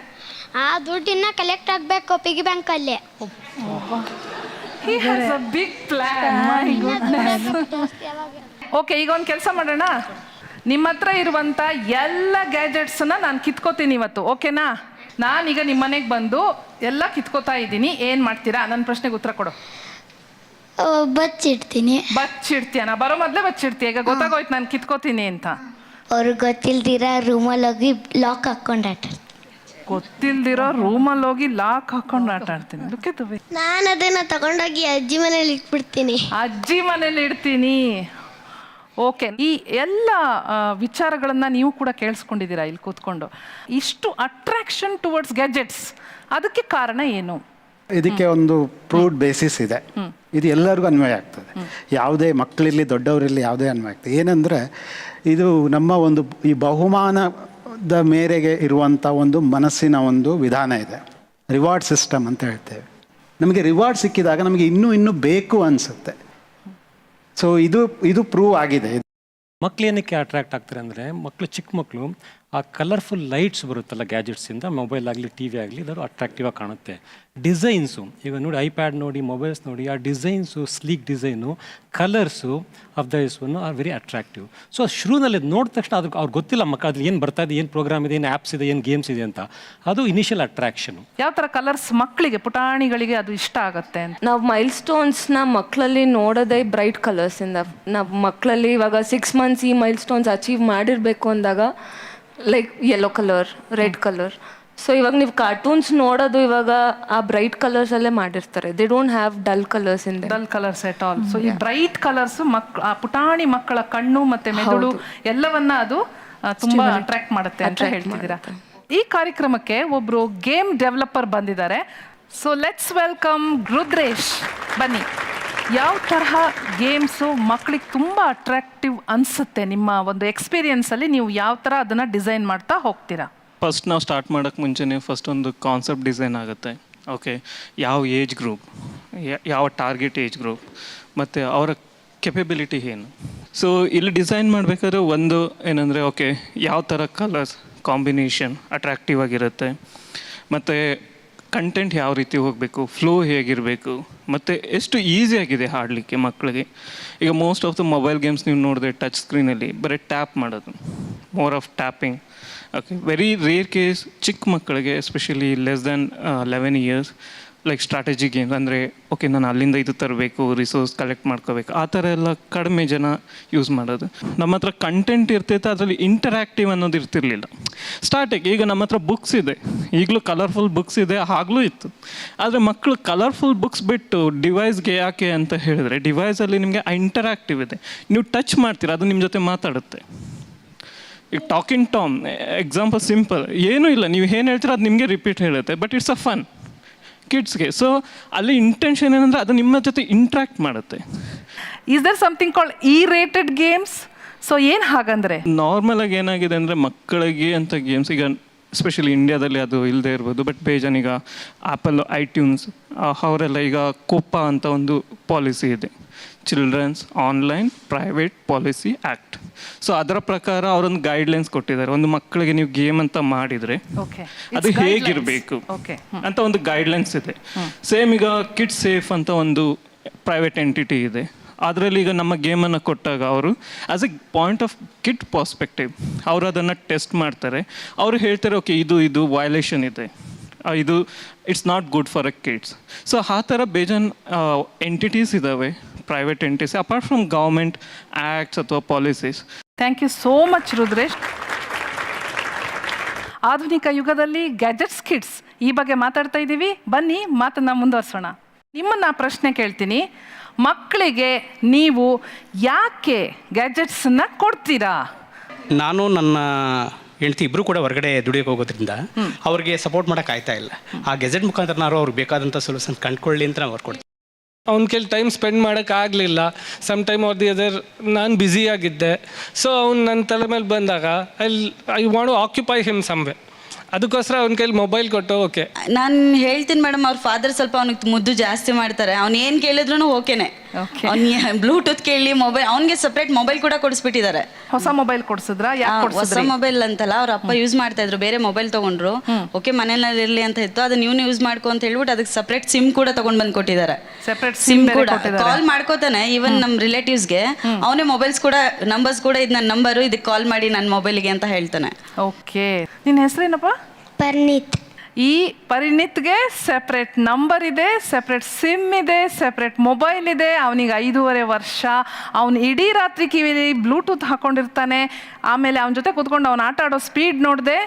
ದುಡ್ಡಿನ್ನ ಕಲೆಕ್ಟ್ ಆಗಬೇಕು ಪಿಗಿ ಬ್ಯಾಂಕಲ್ಲಿ. Big plan. My goodness. Okay, ಈಗ ಒಂದು ಕೆಲಸ ಮಾಡೋಣ. ನಿಮ್ಮ ಹತ್ರ ಇರುವಂಥ ಎಲ್ಲ ಗ್ಯಾಜೆಟ್ಸನ್ನ ನಾನು ಕಿತ್ಕೋತೀನಿ ಇವತ್ತು, ಓಕೆನಾ? ನಾನೀಗ ನಿಮ್ಮ ಮನೆಗೆ ಬಂದು ಎಲ್ಲ ಕಿತ್ಕೋತಾ ಇದ್ದೀನಿ, ಏನು ಮಾಡ್ತೀರಾ? ನನ್ನ ಪ್ರಶ್ನೆಗೆ ಉತ್ತರ ಕೊಡು. ಬಚ್ಚಿಡ್ತೀನಿ. ಬಚ್ಚಿಡ್ತೀಯ? ನಾ ಬರೋ ಮೊದಲೇ ಬಚ್ಚಿಡ್ತೀಯ? ಈಗ ಗೊತ್ತಾಗೋಯ್ತು ನಾನು ಕಿತ್ಕೋತೀನಿ ಅಂತ. ಅವ್ರಿಗೆ ಗೊತ್ತಿಲ್ದಿರ ರೂಮಲ್ಲಿ ಹೋಗಿ ಲಾಕ್ ಹಾಕೊಂಡು ಆಟ ಆಡ್ತೀನಿ. ಗೊತ್ತಿಲ್ದಿರೋ ರೂಮಲ್ಲಿ ಹೋಗಿ ಲಾಕ್ ಹಾಕೊಂಡು ಆಟ ಆಡ್ತೀನಿ. ನಾನು ಅದನ್ನು ತಗೊಂಡೋಗಿ ಅಜ್ಜಿ ಮನೇಲಿ ಇಟ್ಬಿಡ್ತೀನಿ. ಅಜ್ಜಿ ಮನೇಲಿ ಇಡ್ತೀನಿ. ಓಕೆ, ಈ ಎಲ್ಲ ವಿಚಾರಗಳನ್ನು ನೀವು ಕೂಡ ಕೇಳಿಸ್ಕೊಂಡಿದ್ದೀರಾ ಇಲ್ಲಿ ಕೂತ್ಕೊಂಡು. ಇಷ್ಟು ಅಟ್ರಾಕ್ಷನ್ ಟುವರ್ಡ್ಸ್ ಗ್ಯಾಜೆಟ್ಸ್, ಅದಕ್ಕೆ ಕಾರಣ ಏನು? ಇದಕ್ಕೆ ಒಂದು ಪ್ರೂವ್ಡ್ ಬೇಸಿಸ್ ಇದೆ. ಇದು ಎಲ್ಲರಿಗೂ ಅನ್ವಯ ಆಗ್ತದೆ, ಯಾವುದೇ ಮಕ್ಕಳಿರಲಿ ದೊಡ್ಡವರಿರಲಿ ಯಾವುದೇ ಅನ್ವಯ ಆಗ್ತದೆ. ಏನಂದರೆ ಇದು ನಮ್ಮ ಒಂದು ಈ ಬಹುಮಾನದ ಮೇರೆಗೆ ಇರುವಂಥ ಒಂದು ಮನಸ್ಸಿನ ಒಂದು ವಿಧಾನ ಇದೆ, ರಿವಾರ್ಡ್ ಸಿಸ್ಟಮ್ ಅಂತ ಹೇಳ್ತೇವೆ. ನಮಗೆ ರಿವಾರ್ಡ್ ಸಿಕ್ಕಿದಾಗ ನಮಗೆ ಇನ್ನೂ ಬೇಕು ಅನಿಸುತ್ತೆ. ಸೊ ಇದು ಪ್ರೂವ್ ಆಗಿದೆ. ಮಕ್ಳು ಏನಕ್ಕೆ ಅಟ್ರಾಕ್ಟ್ ಆಗ್ತಾರೆ ಅಂದರೆ, ಚಿಕ್ಕ ಮಕ್ಕಳು ಆ ಕಲರ್ಫುಲ್ ಲೈಟ್ಸ್ ಬರುತ್ತಲ್ಲ ಗ್ಯಾಜೆಟ್ಸಿಂದ, ಮೊಬೈಲ್ ಆಗಲಿ ಟಿ ವಿ ಆಗಲಿ, ಎಲ್ಲರೂ ಅಟ್ರಾಕ್ಟಿವ್ ಆಗಿ ಕಾಣುತ್ತೆ. ಡಿಸೈನ್ಸು ಈಗ ನೋಡಿ, ಐಪ್ಯಾಡ್ ನೋಡಿ, ಮೊಬೈಲ್ಸ್ ನೋಡಿ, ಆ designs, sleek design, colours of the ಇಸ್ವನ್ನು ಆರ್ ವೆರಿ ಅಟ್ರಾಕ್ಟಿವ್. ಸೊ ಶುರುವಿನಲ್ಲಿ ನೋಡಿದ ತಕ್ಷಣ ಅದಕ್ಕೆ ಅವ್ರಿಗೆ ಗೊತ್ತಿಲ್ಲ ಮಕ್ಕಳು ಅದ್ರಲ್ಲಿ ಏನು ಬರ್ತಾ ಇದೆ, ಏನು ಪ್ರೋಗ್ರಾಮ್ ಇದೆ, ಏನು ಆ್ಯಪ್ಸ್ ಇದೆ, ಏನು ಗೇಮ್ಸ್ ಇದೆ ಅಂತ. ಅದು ಇನಿಷಿಯಲ್ ಅಟ್ರಾಕ್ಷನು. ಯಾವ ಥರ ಕಲರ್ಸ್ ಮಕ್ಕಳಿಗೆ, ಪುಟಾಣಿಗಳಿಗೆ ಅದು ಇಷ್ಟ ಆಗುತ್ತೆ ಅಂತ? ನಾವು ಮೈಲ್ ಸ್ಟೋನ್ಸ್ನ ಮಕ್ಕಳಲ್ಲಿ ನೋಡೋದೇ ಬ್ರೈಟ್ ಕಲರ್ಸಿಂದ. ನಾವು ಮಕ್ಕಳಲ್ಲಿ ಇವಾಗ 6 months ಈ ಮೈಲ್ ಸ್ಟೋನ್ಸ್ ಅಚೀವ್ ಮಾಡಿರಬೇಕು ಅಂದಾಗ like yellow colour, red colour. So ಇವಾಗ ನೀವು ಕಾರ್ಟೂನ್ಸ್ ನೋಡೋದು ಇವಾಗ ಆ ಬ್ರೈಟ್ ಕಲರ್ಸಲ್ಲೇ ಮಾಡಿರ್ತಾರೆ. They don't have dull colours in dull colours at all. So ಈ ಬ್ರೈಟ್ ಕಲರ್ಸ್ ಆ ಪುಟಾಣಿ ಮಕ್ಕಳ ಕಣ್ಣು ಮತ್ತೆ ಮೆದುಳು ಎಲ್ಲವನ್ನ ಅದು ತುಂಬಾ ಅಟ್ರಾಕ್ಟ್ ಮಾಡುತ್ತೆ ಅಂತ ಹೇಳ್ತಿದ್ದೀರಾ. ಈ ಕಾರ್ಯಕ್ರಮಕ್ಕೆ ಒಬ್ರು ಗೇಮ್ ಡೆವಲಪರ್ ಬಂದಿದ್ದಾರೆ. So let's welcome Rudresh. ಬನ್ನಿ, ಯಾವ ತರಹ ಗೇಮ್ಸು ಮಕ್ಕಳಿಗೆ ತುಂಬ ಅಟ್ರಾಕ್ಟಿವ್ ಅನಿಸುತ್ತೆ? ನಿಮ್ಮ ಒಂದು ಎಕ್ಸ್ಪೀರಿಯನ್ಸಲ್ಲಿ ನೀವು ಯಾವ ಥರ ಅದನ್ನು ಡಿಸೈನ್ ಮಾಡ್ತಾ ಹೋಗ್ತೀರಾ? ಫಸ್ಟ್ ನಾವು ಸ್ಟಾರ್ಟ್ ಮಾಡೋಕ್ಕೆ ಮುಂಚೆನೇ ಫಸ್ಟ್ ಒಂದು ಕಾನ್ಸೆಪ್ಟ್ ಡಿಸೈನ್ ಆಗುತ್ತೆ. ಓಕೆ, ಯಾವ ಏಜ್ ಗ್ರೂಪ್, ಯಾವ ಟಾರ್ಗೆಟ್ ಏಜ್ ಗ್ರೂಪ್, ಮತ್ತು ಅವರ ಕೆಪಬಿಲಿಟಿ ಏನು. ಸೊ ಇಲ್ಲಿ ಡಿಸೈನ್ ಮಾಡಬೇಕಾದ್ರೆ ಒಂದು ಏನಂದರೆ, ಓಕೆ ಯಾವ ಥರ ಕಲರ್ಸ್ ಕಾಂಬಿನೇಷನ್ ಅಟ್ರಾಕ್ಟಿವ್ ಆಗಿರುತ್ತೆ, ಮತ್ತು ಕಂಟೆಂಟ್ ಯಾವ ರೀತಿ ಹೋಗಬೇಕು, ಫ್ಲೋ ಹೇಗಿರಬೇಕು, ಮತ್ತು ಎಷ್ಟು ಈಸಿಯಾಗಿದೆ ಆಡಲಿಕ್ಕೆ ಮಕ್ಕಳಿಗೆ. ಈಗ most of the mobile games ನೀವು ನೋಡಿದ್ರೆ ಟಚ್ ಸ್ಕ್ರೀನಲ್ಲಿ ಬರೀ ಟ್ಯಾಪ್ ಮಾಡೋದು, more of tapping. Okay, very rare case ಚಿಕ್ಕ ಮಕ್ಕಳಿಗೆ especially less than 11 years like strategy games ಅಂದರೆ, ಓಕೆ ನಾನು ಅಲ್ಲಿಂದ ಇದು ತರಬೇಕು, ರಿಸೋರ್ಸ್ ಕಲೆಕ್ಟ್ ಮಾಡ್ಕೋಬೇಕು, ಆ ಥರ ಎಲ್ಲ ಕಡಿಮೆ ಜನ ಯೂಸ್ ಮಾಡೋದು. ನಮ್ಮ ಹತ್ರ ಕಂಟೆಂಟ್ ಇರ್ತೈತೆ, ಅದರಲ್ಲಿ ಇಂಟರ್ಯಾಕ್ಟಿವ್ ಅನ್ನೋದು ಇರ್ತಿರ್ಲಿಲ್ಲ ಸ್ಟಾರ್ಟಿಗೆ. ಈಗ ನಮ್ಮ ಹತ್ರ ಬುಕ್ಸ್ ಇದೆ, ಈಗಲೂ ಕಲರ್ಫುಲ್ ಬುಕ್ಸ್ ಇದೆ, ಆಗಲೂ ಇತ್ತು. ಆದರೆ ಮಕ್ಕಳು ಕಲರ್ಫುಲ್ ಬುಕ್ಸ್ ಬಿಟ್ಟು ಡಿವೈಸ್ಗೆ ಯಾಕೆ ಅಂತ ಹೇಳಿದ್ರೆ, ಡಿವೈಸಲ್ಲಿ ನಿಮಗೆ ಇಂಟರ್ಯಾಕ್ಟಿವ್ ಇದೆ, ನೀವು ಟಚ್ ಮಾಡ್ತೀರ, ಅದು ನಿಮ್ಮ ಜೊತೆ ಮಾತಾಡುತ್ತೆ. ಈಗ ಟಾಕಿಂಗ್ ಟಾಮ್ ಎಕ್ಸಾಂಪಲ್ ಸಿಂಪಲ್, ಏನೂ ಇಲ್ಲ, ನೀವು ಏನು ಹೇಳ್ತೀರ ಅದು ನಿಮಗೆ ರಿಪೀಟ್ ಹೇಳುತ್ತೆ, ಬಟ್ ಇಟ್ಸ್ ಅ ಫನ್ ಕಿಡ್ಸ್ಗೆ. ಸೊ ಅಲ್ಲಿ ಇಂಟೆನ್ಷನ್ ಏನಂದರೆ ಅದು ನಿಮ್ಮ ಜೊತೆ ಇಂಟ್ರಾಕ್ಟ್ ಮಾಡುತ್ತೆ. Is there something called E rated games? So ಏನು ಹಾಗಂದರೆ, ನಾರ್ಮಲಾಗಿ ಏನಾಗಿದೆ ಅಂದರೆ ಮಕ್ಕಳಿಗೆ ಅಂತ ಗೇಮ್ಸ್ ಈಗ ಎಸ್ಪೆಷಲಿ ಇಂಡಿಯಾದಲ್ಲಿ ಅದು ಇಲ್ಲದೆ ಇರ್ಬೋದು, ಬಟ್ ಬೇಜಾನ್ ಈಗ ಆ್ಯಪಲ್ ಐಟ್ಯೂನ್ಸ್ ಅವರೆಲ್ಲ ಈಗ ಕೋಪಾ ಅಂತ ಒಂದು ಪಾಲಿಸಿ ಇದೆ, children's online private policy act. So ಅದರ ಪ್ರಕಾರ ಅವರೊಂದು ಗೈಡ್ಲೈನ್ಸ್ ಕೊಟ್ಟಿದ್ದಾರೆ. ಒಂದು ಮಕ್ಕಳಿಗೆ ನೀವು ಗೇಮ್ ಅಂತ ಮಾಡಿದರೆ ಅದು ಹೇಗಿರಬೇಕು ಅಂತ ಒಂದು ಗೈಡ್ಲೈನ್ಸ್ ಇದೆ. ಸೇಮ್ ಈಗ ಕಿಡ್ಸ್ ಸೇಫ್ ಅಂತ ಒಂದು ಪ್ರೈವೇಟ್ ಎಂಟಿಟಿ ಇದೆ, ಅದರಲ್ಲಿ ಈಗ ನಮ್ಮ ಗೇಮನ್ನು ಕೊಟ್ಟಾಗ ಅವರು as A point of kid perspective ಅವರು ಅದನ್ನು ಟೆಸ್ಟ್ ಮಾಡ್ತಾರೆ. ಅವರು ಹೇಳ್ತಾರೆ, ಓಕೆ ಇದು ವೈಲೇಷನ್ ಇದೆ, ಇದು it's not good for a kids. So ಆ ಥರ ಬೇಜಾನ್ ಎಂಟಿಟೀಸ್ ಇದ್ದಾವೆ, private entities, apart from government acts ಅಥವಾ policies. Thank you so much Rudresh. ಆಧುನಿಕ ಯುಗದಲ್ಲಿ ಗ್ಯಾಜೆಟ್ಸ್ ಕಿಡ್ಸ್ ಈ ಬಗ್ಗೆ ಮಾತಾಡ್ತಾ ಇದ್ದೀವಿ. ಬನ್ನಿ ಮಾತನ್ನು ಮುಂದುವರ್ಸೋಣ. ನಿಮ್ಮನ್ನು ಪ್ರಶ್ನೆ ಕೇಳ್ತೀನಿ, ಮಕ್ಕಳಿಗೆ ನೀವು ಯಾಕೆ ಗ್ಯಾಜೆಟ್ಸನ್ನು ಕೊಡ್ತೀರಾ? ನಾನು ನನ್ನ ಹೆಂಡತಿ ಇಬ್ಬರು ಕೂಡ ಹೊರಗಡೆ ದುಡಿಯೋಕೆ ಹೋಗೋದ್ರಿಂದ ಅವ್ರಿಗೆ ಸಪೋರ್ಟ್ ಮಾಡೋಕೆ ಆಯ್ತಾ ಇಲ್ಲ. ಆ ಗೆಜೆಟ್ ಮುಖಾಂತರ ಅವ್ರಿಗೆ ಬೇಕಾದಂಥ ಸೊಲ್ಯೂಷನ್ ಕಂಡುಕೊಳ್ಳಿ ಅಂತ ನಾವು ಕೊಡ್ತೀವಿ. ಅವ್ನ ಕೈಲಿ ಟೈಮ್ ಸ್ಪೆಂಡ್ ಮಾಡೋಕ್ಕಾಗಲಿಲ್ಲ, some time or the other ನಾನು ಬ್ಯುಸಿಯಾಗಿದ್ದೆ. ಸೊ ಅವ್ನು ನನ್ನ ತಲೆ ಮೇಲೆ ಬಂದಾಗ I want to occupy him some way, ಅದಕ್ಕೋಸ್ಕರ ಅವ್ನ ಕೈಲಿ ಮೊಬೈಲ್ ಕೊಟ್ಟು ಓಕೆ ನಾನು ಹೇಳ್ತೀನಿ ಮೇಡಮ್, ಅವ್ರ ಫಾದರ್ ಸ್ವಲ್ಪ ಅವ್ನಿಗೆ ಮುದ್ದು ಜಾಸ್ತಿ ಮಾಡ್ತಾರೆ, ಅವ್ನು ಏನು ಕೇಳಿದ್ರು ಓಕೆನೆ. Okay. ಅವ್ನಿಗೆ ಬ್ಲೂಟೂತ್ ಕೇಳಿ ಮೊಬೈಲ್, ಅವ್ನಿಗೆ ಸಪ್ರೇಟ್ ಮೊಬೈಲ್ ಕೂಡ ಕೊಡಿಸ್ಬಿಟ್ಟಿದ್ದಾರೆ. ಹೊಸ ಮೊಬೈಲ್ ಕೊಡ್ಸಿದ್ರಾ? ಯಾಕೆ ಹೊಸ ಕೊಡ್ಸಿದ್ರಿ? ಮೊಬೈಲ್ ಅಂತಲ್ಲ, ಅವ್ರ ಅಪ್ಪ ಯೂಸ್ ಮಾಡ್ತಾ ಇದ್ರು, ಬೇರೆ ಮೊಬೈಲ್ ತಗೊಂಡ್ರು. ಓಕೆ, ಮನೇಲಿ ಇರ್ಲಿ ಅಂತ ಇತ್ತು, ಅದನ್ನ ನೀವು ಯೂಸ್ ಮಾಡ್ಕೊ ಅಂತ ಹೇಳ್ಬಿಟ್ಟು ಅದಕ್ಕೆ ಸಪ್ರೇಟ್ ಸಿಮ್ ಕೂಡ ತಗೊಂಡ್ ಬಂದು ಕೊಟ್ಟಿದ್ದಾರೆ. ಸೆಪರೇಟ್ ಸಿಮ್ ಬೇರೆ ಕೂಡ ಕೊಟ್ಟಿದ್ದಾರೆ. ಕಾಲ್ ಮಾಡ್ಕೋತಾನೆ. ಈವನ್ ನಮ್ಮ ರಿಲೇಟಿವ್ಸ್ಗೆ ಅವನೇ ಮೊಬೈಲ್ಸ್ ಕೂಡ, ನಂಬರ್ಸ್ ಕೂಡ, ಇದು ನನ್ನ ನಂಬರು, ಇದಕ್ಕೆ ಕಾಲ್ ಮಾಡಿ ನನ್ನ ಮೊಬೈಲ್ಗೆ ಅಂತ ಹೇಳ್ತಾನೆ. ಓಕೆ, ನಿನ್ನ ಹೆಸರೇನಪ್ಪ? ಪರ್ನೀತ್. ಈ ಪರಿಣಿತ್ಗೆ ಸೆಪ್ರೇಟ್ ನಂಬರ್ ಇದೆ, ಸೆಪ್ರೇಟ್ ಸಿಮ್ ಇದೆ, ಸೆಪ್ರೇಟ್ ಮೊಬೈಲ್ ಇದೆ. ಅವನಿಗೆ 5.5 ವರ್ಷ. ಅವನು ಇಡೀ ರಾತ್ರಿ ಕಿವಿಲಿ ಬ್ಲೂಟೂತ್ ಹಾಕೊಂಡಿರ್ತಾನೆ. ಆಮೇಲೆ ಅವನ ಜೊತೆ ಕೂತ್ಕೊಂಡು ಅವನು ಆಟ ಆಡೋ ಸ್ಪೀಡ್ ನೋಡಿದೆ.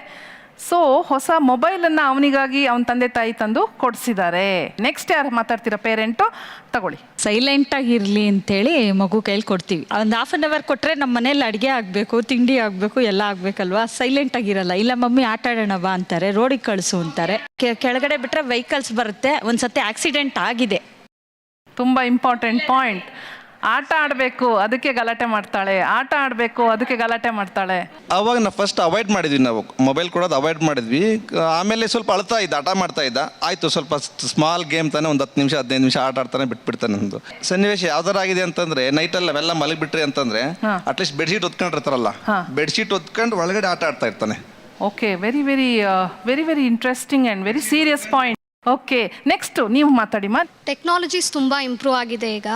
ಸೊ ಹೊಸ ಮೊಬೈಲನ್ನು ಅವನಿಗಾಗಿ ಅವನ ತಂದೆ ತಾಯಿ ತಂದು ಕೊಡಿಸಿದ್ದಾರೆ. ನೆಕ್ಸ್ಟ್ ಯಾರು ಮಾತಾಡ್ತೀರಾ ಪೇರೆಂಟು? ತಗೊಳ್ಳಿ. ಸೈಲೆಂಟಾಗಿರಲಿ ಅಂತೇಳಿ ಮಗು ಕೈಲಿ ಕೊಡ್ತೀವಿ. ಒಂದು ಹಾಫ್ ಆನ್ ಅವರ್ ಕೊಟ್ಟರೆ ನಮ್ಮ ಮನೇಲಿ ಅಡುಗೆ ಆಗಬೇಕು, ತಿಂಡಿ ಆಗಬೇಕು, ಎಲ್ಲ ಆಗಬೇಕಲ್ವಾ. ಸೈಲೆಂಟಾಗಿರಲ್ಲ. ಇಲ್ಲ ಮಮ್ಮಿ ಆಟ ಆಡೋಣ ಬಾ ಅಂತಾರೆ, ರೋಡಿಗೆ ಕಳಿಸು ಅಂತಾರೆ. ಕೆಳಗಡೆ ಬಿಟ್ಟರೆ ವೆಹಿಕಲ್ಸ್ ಬರುತ್ತೆ. ಒಂದು ಸತಿ ಆಕ್ಸಿಡೆಂಟ್ ಆಗಿದೆ. ತುಂಬ ಇಂಪಾರ್ಟೆಂಟ್ ಪಾಯಿಂಟ್. ಆಟ ಆಡಬೇಕು ಅದಕ್ಕೆ ಗಲಾಟೆ ಮಾಡ್ತಾಳೆ, ಆಟ ಆಡಬೇಕು ಅದಕ್ಕೆ ಗಲಾಟೆ ಮಾಡ್ತಾಳೆ. ಅವಾಗ ನಾವು ಫಸ್ಟ್ ಅವಾಯ್ಡ್ ಮಾಡಿದ್ವಿ, ನಾವು ಮೊಬೈಲ್ ಕೊಡೋದು ಅವಾಯ್ಡ್ ಮಾಡಿದ್ವಿ. ಆಮೇಲೆ ಸ್ವಲ್ಪ ಅಳ್ತಾ ಇದ್ದ, ಆಟ ಮಾಡ್ತಾ ಇದ್ದ. ಆಯಿತು, ಸ್ವಲ್ಪ ಸ್ಮಾಲ್ ಗೇಮ್ ತಾನೆ, ಒಂದು 10 ನಿಮಿಷ 15 ನಿಮಿಷ ಆಟ ಆಡ್ತಾನೆ, ಬಿಟ್ಬಿಡ್ತಾನೆ. ಒಂದು ಸನ್ನಿವೇಶ ಯಾವ್ದಾರ ಆಗಿದೆ ಅಂತಂದ್ರೆ, ನೈಟಲ್ಲಿ ಅವೆಲ್ಲ ಮಲಗಿಬಿಟ್ರಿ ಅಂತಂದ್ರೆ ಅಟ್ಲೀಸ್ಟ್ ಬೆಡ್ಶೀಟ್ ಹೊತ್ಕೊಂಡಿರ್ತಾರಲ್ಲ, ಬೆಡ್ಶೀಟ್ ಹೊತ್ಕೊಂಡು ಒಳಗಡೆ ಆಟ ಆಡ್ತಾ ಇರ್ತಾನೆ. Okay, very very very very interesting and very serious point. Okay, next ನೀವು ಮಾತಾಡಿ. ಟೆಕ್ನಾಲಜೀಸ್ ತುಂಬ ಇಂಪ್ರೂವ್ ಆಗಿದೆ ಈಗ.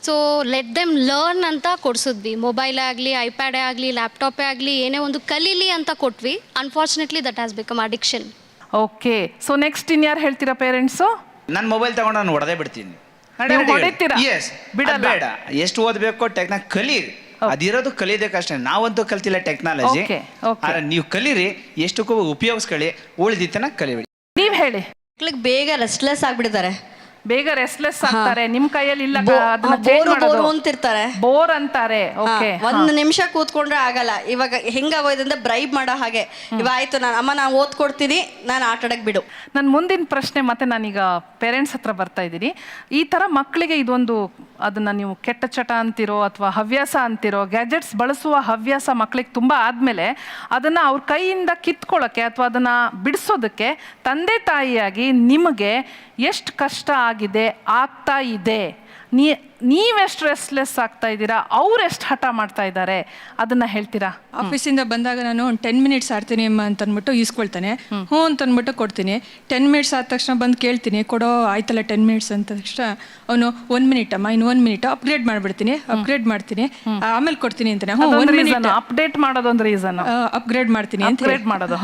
ಸೊ ಲೆಟ್ ದೆಮ್ ಲರ್ನ್ ಅಂತ ಕೊಡಿಸಿದ್ವಿ. ಮೊಬೈಲೇ ಆಗಲಿ, ಐಪ್ಯಾಡೇ ಆಗಲಿ, ಲ್ಯಾಪ್ಟಾಪೇ ಆಗಲಿ, ಏನೇ ಒಂದು ಕಲೀಲಿ ಅಂತ ಕೊಟ್ವಿ. Unfortunately that has become addiction. Okay, so next ಇನ್ಯಾರು ಹೇಳ್ತೀರಾ ಪೇರೆಂಟ್ಸು? ನನ್ನ ಮೊಬೈಲ್ ತಗೊಂಡು ನಾನು ಹೊಡೆದೇ ಬಿಡ್ತೀನಿ. ಹೊಡಿತೀರಾ? ಬಿಡಲ್ಲ, ಬೇಡ. ಎಷ್ಟು ಓದಬೇಕು ಕಲೀರಿ. ಅದಿರೋದು ಕಲಿಯೋದಕ್ಕಷ್ಟೇ. ನಾವಂತೂ ಕಲ್ತಿಲ್ಲ ಟೆಕ್ನಾಲಜಿ. ನೀವು ಕಲೀರಿ, ಎಷ್ಟಕ್ಕೂ ಉಪಯೋಗಿಸ್ಕೊಳ್ಳಿ, ಉಳಿದಿತ್ತನ ಕಲಿಬೇಡಿ. ನೀವು ಹೇಳಿ. ಮಕ್ಳಿಗೆ ಬೇಗ ರೆಸ್ಟ್ಲೆಸ್ ಆಗ್ಬಿಟ್ಟಿದ್ದಾರೆ. ಬೇಗ ರೆಸ್ಟ್ಲೆಸ್ ಆಗ್ತಾರೆ. ನಿಮ್ ಕೈಯಲ್ಲಿ ಇಲ್ಲ, ಅದನ್ನ ಚೇಂಜ್ ಮಾಡೋದು. ಅಂತಿರ್ತಾರೆ, ಬೋರ್ ಅಂತಾರೆ. ಓಕೆ, 1 ನಿಮಿಷ ಕೂತ್ಕೊಂಡ್ರೆ ಆಗಲ್ಲ. ಇವಾಗ ಹೆಂಗಾಗೋಯ್ದಂದ್ರೆ ಬ್ರೈಬ್ ಮಾಡೋ ಹಾಗೆ. ಇವಾಗ ಆಯ್ತು, ನಾನು ಓದ್ಕೊಡ್ತೀನಿ, ನಾನು ಆಟ ಆಡಕ್ ಬಿಡು. ನನ್ನ ಮುಂದಿನ ಪ್ರಶ್ನೆ ಮತ್ತೆ ನಾನೀಗ ಪೇರೆಂಟ್ಸ್ ಹತ್ರ ಬರ್ತಾ ಇದ್ದೀನಿ. ಈ ಥರ ಮಕ್ಕಳಿಗೆ ಇದೊಂದು, ಅದನ್ನು ನೀವು ಕೆಟ್ಟ ಚಟ ಅಂತಿರೋ ಅಥವಾ ಹವ್ಯಾಸ ಅಂತಿರೋ, ಗ್ಯಾಜೆಟ್ಸ್ ಬಳಸುವ ಹವ್ಯಾಸ ಮಕ್ಕಳಿಗೆ ತುಂಬ ಆದಮೇಲೆ ಅದನ್ನು ಅವ್ರ ಕೈಯಿಂದ ಕಿತ್ಕೊಳ್ಳೋಕ್ಕೆ ಅಥವಾ ಅದನ್ನು ಬಿಡಿಸೋದಕ್ಕೆ ತಂದೆ ತಾಯಿಯಾಗಿ ನಿಮಗೆ ಎಷ್ಟು ಕಷ್ಟ ಆಗಿದೆ, ಆಗ್ತಾ ಇದೆ? ನೀವೆಷ್ಟು ರೆಸ್ಟ್ಲೆಸ್ ಆಗ್ತಾ ಇದ್ದೀರಾ, ಅವ್ರು ಎಷ್ಟು ಹಠ ಮಾಡ್ತಾ ಇದ್ದಾರೆ, ಅದನ್ನ ಹೇಳ್ತೀರಾ? ಆಫೀಸಿಂದ ಬಂದಾಗ ನಾನು ಒಂದು 10 ಮಿನಿಟ್ಸ್ ಆಡ್ತೀನಿ ಅಮ್ಮ ಅಂತ ಅಂದ್ಬಿಟ್ಟು ಈಸ್ಕೊಳ್ತಾನೆ. ಹ್ಞೂ ಅಂತ ಅಂದ್ಬಿಟ್ಟು ಕೊಡ್ತೀನಿ. 10 ಮಿನಿಟ್ಸ್ ಆದ ತಕ್ಷಣ ಬಂದು ಕೇಳ್ತೀನಿ, ಕೊಡೋ ಆಯ್ತಲ್ಲ 10 ಮಿನಿಟ್ಸ್ ಅಂತ ತಕ್ಷಣ ಅವನು 1 ಮಿನಿಟ್ ಅಮ್ಮ, ಇನ್ನು 1 ಮಿನಿಟ್ ಅಪ್ಗ್ರೇಡ್ ಮಾಡ್ಬಿಡ್ತೀನಿ, ಅಪ್ಗ್ರೇಡ್ ಮಾಡ್ತೀನಿ, ಆಮೇಲೆ ಕೊಡ್ತೀನಿ ಅಂತಾನೆ. ಅಪ್ಡೇಟ್ ಮಾಡೋದೊಂದು ರೀಸನ್, ಅಪ್ಗ್ರೇಡ್ ಮಾಡ್ತೀನಿ ಅಂತ ಮಾಡೋದು.